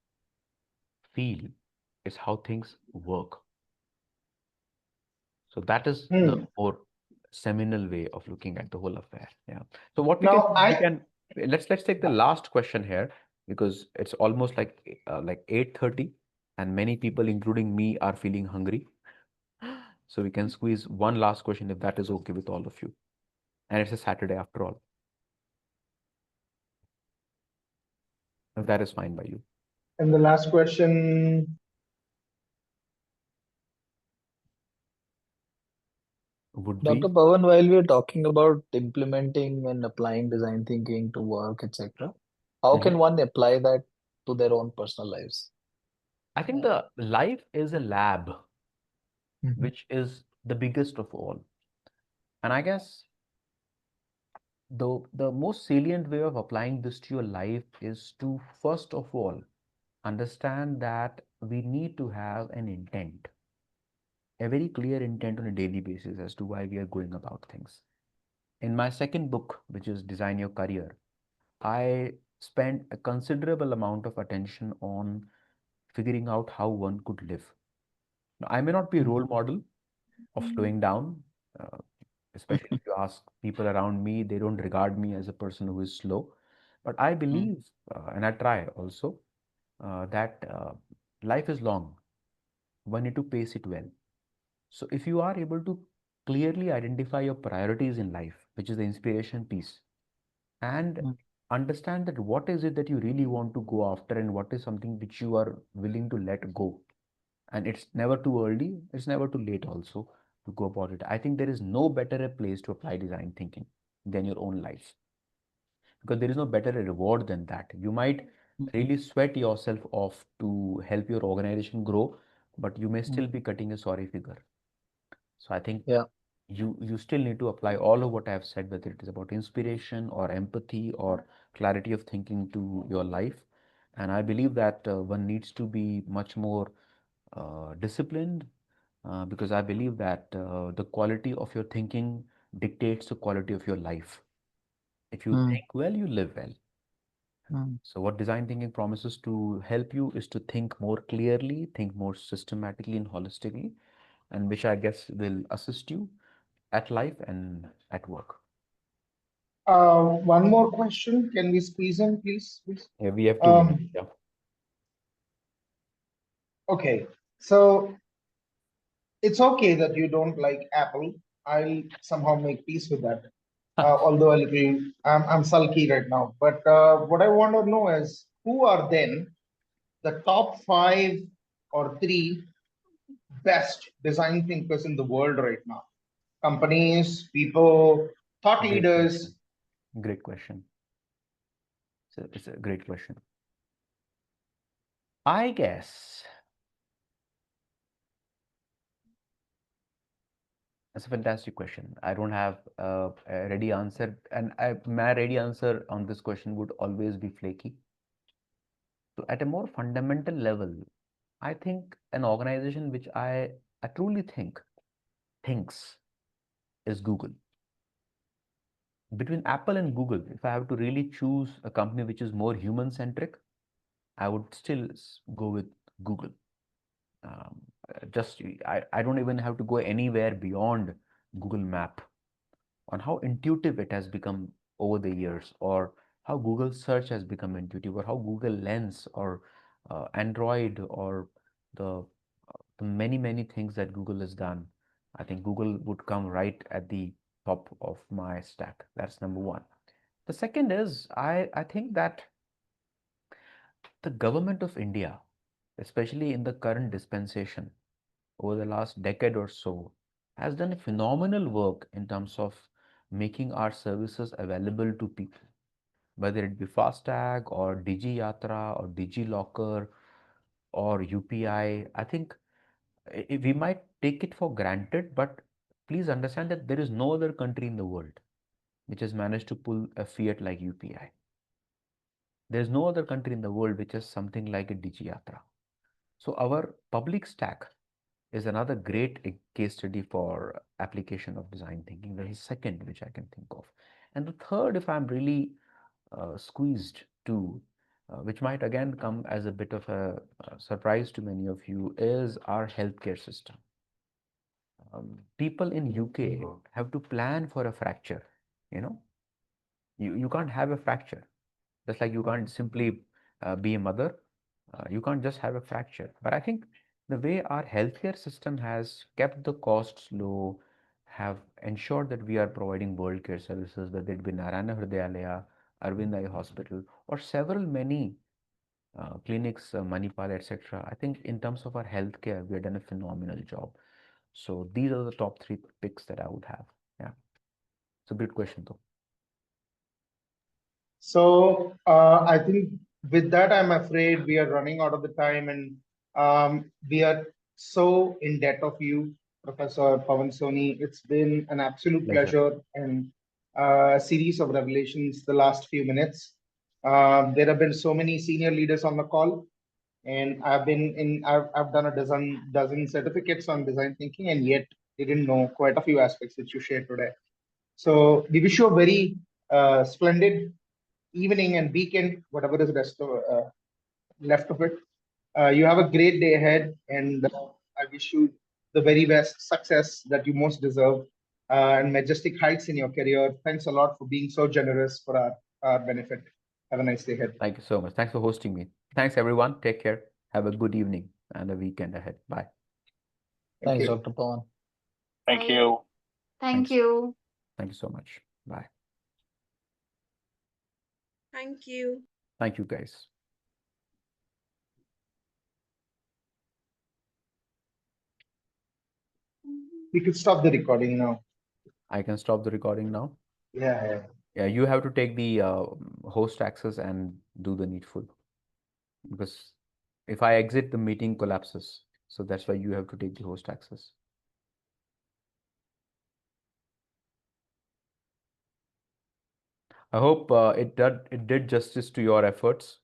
feel. It's how things work. So that is the more seminal way of looking at the whole affair. Yeah. So what we Now, can let's take the last question here, because it's almost like 8:30 and many people, including me, are feeling hungry. So we can squeeze one last question if that is okay with all of you. And it's a Saturday after all. If that is fine by you. And the last question. Would Dr. be Pavan, while we're talking about implementing and applying design thinking to work, etc., how can one apply that to their own personal lives? I think the life is a lab, Mhm. which is the biggest of all. And I guess the most salient way of applying this to your life is to, first of all, understand that we need to have an intent, a very clear intent on a daily basis as to why we are going about things. In my second book, which is Design Your Career, I spent a considerable amount of attention on figuring out how one could live. Now, I may not be a role model of slowing down, uh, especially if you ask people around me, they don't regard me as a person who is slow. But I believe, and I try also, that life is long. One need to pace it well. So if you are able to clearly identify your priorities in life, which is the inspiration piece, and understand that what is it that you really want to go after and what is something which you are willing to let go. And it's never too early, it's never too late also to go about it. I think there is no better a place to apply design thinking than your own life, because there is no better a reward than that. You might really sweat yourself off to help your organization grow, but you may still be cutting a sorry figure. So I think you still need to apply all of what I have said, whether it is about inspiration or empathy or clarity of thinking to your life. And I believe that one needs to be much more disciplined, because I believe that the quality of your thinking dictates the quality of your life. If you think well, you live well. So what design thinking promises to help you is to think more clearly, think more systematically and holistically, and which I guess will assist you at life and at work. One more question. Can we squeeze in, please? Yeah, we have 2 minutes. Yeah. Okay. So it's okay that you don't like Apple. I'll somehow make peace with that. Although a little, I'm sulky right now. But what I want to know is who are then the top 5 or 3 best design thinkers in the world right now? Companies, people, thought Great leaders. question. Great question. It's a great question. I guess that's a fantastic question. I don't have a ready answer, and my ready answer on this question would always be flaky. So at a more fundamental level, I think an organization which I truly thinks is Google. Between Apple and Google, if I have to really choose a company which is more human-centric, I would still go with Google. I don't even have to go anywhere beyond Google Map on how intuitive it has become over the years, or how Google search has become intuitive, or how Google Lens or Android or the many things that Google has done. I think Google would come right at the top of my stack. That's number one. The second is I think that the government of India, especially in the current dispensation, over the last decade or so, has done a phenomenal work in terms of making our services available to people, whether it be FASTag or DigiYatra or DigiLocker or UPI. I think we might take it for granted, but please understand that there is no other country in the world which has managed to pull a fiat like UPI. There is no other country in the world which has something like a DigiYatra. So our public stack is another great case study for application of design thinking. There is a second which I can think of. And the third, if I'm really squeezed to, which might again come as a bit of a surprise to many of you, is our healthcare system. People in UK have to plan for a fracture. You can't have a fracture. Just like you can't simply be a mother, you can't just have a fracture. But I think the way our healthcare system has kept the costs low, have ensured that we are providing world care services, whether it be Narayana Hridayalaya, Arvind Eye Hospital, or several many clinics, Manipal, etc. I think in terms of our healthcare, we have done a phenomenal job. So these are the top 3 picks that I would have. Yeah, it's a good question though. So I think with that, I'm afraid we are running out of the time, and we are so in debt of you, Professor Pavan Soni. It's been an absolute pleasure and a series of revelations the last few minutes. There have been so many senior leaders on the call, and I've done a dozen certificates on design thinking, and yet didn't know quite a few aspects which you shared today. So we wish you a very splendid evening and weekend, whatever is left of it. You have a great day ahead, and I wish you the very best success that you most deserve, and majestic heights in your career. Thanks a lot for being so generous for our benefit. Have a nice day ahead. Thank you so much. Thanks for hosting me. Thanks, everyone. Take care. Have a good evening and a weekend ahead. Bye. Thanks, Dr. Pavan. Thank you. Thank you. Thank you so much. Bye. Thank you. Thank you, guys. We could stop the recording now. I can stop the recording now. Yeah. Yeah, you have to take the host access and do the needful, because if I exit, the meeting collapses. So that's why you have to take the host access. I hope it did justice to your efforts.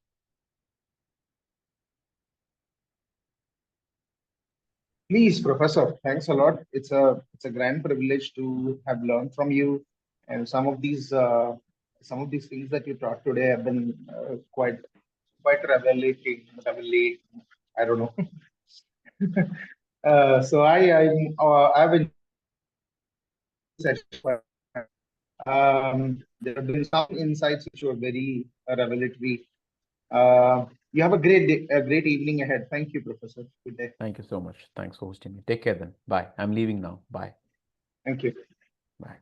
Please, Professor, thanks a lot. It's a grand privilege to have learned from you, and some of these things that you taught today have been quite revelating. I don't know. So I've been There have been some insights which were very revelatory. You have a great evening ahead. Thank you, Professor. Good day. Thank you so much. Thanks for hosting me. Take care then. Bye. I'm leaving now. Bye. Thank you. Bye.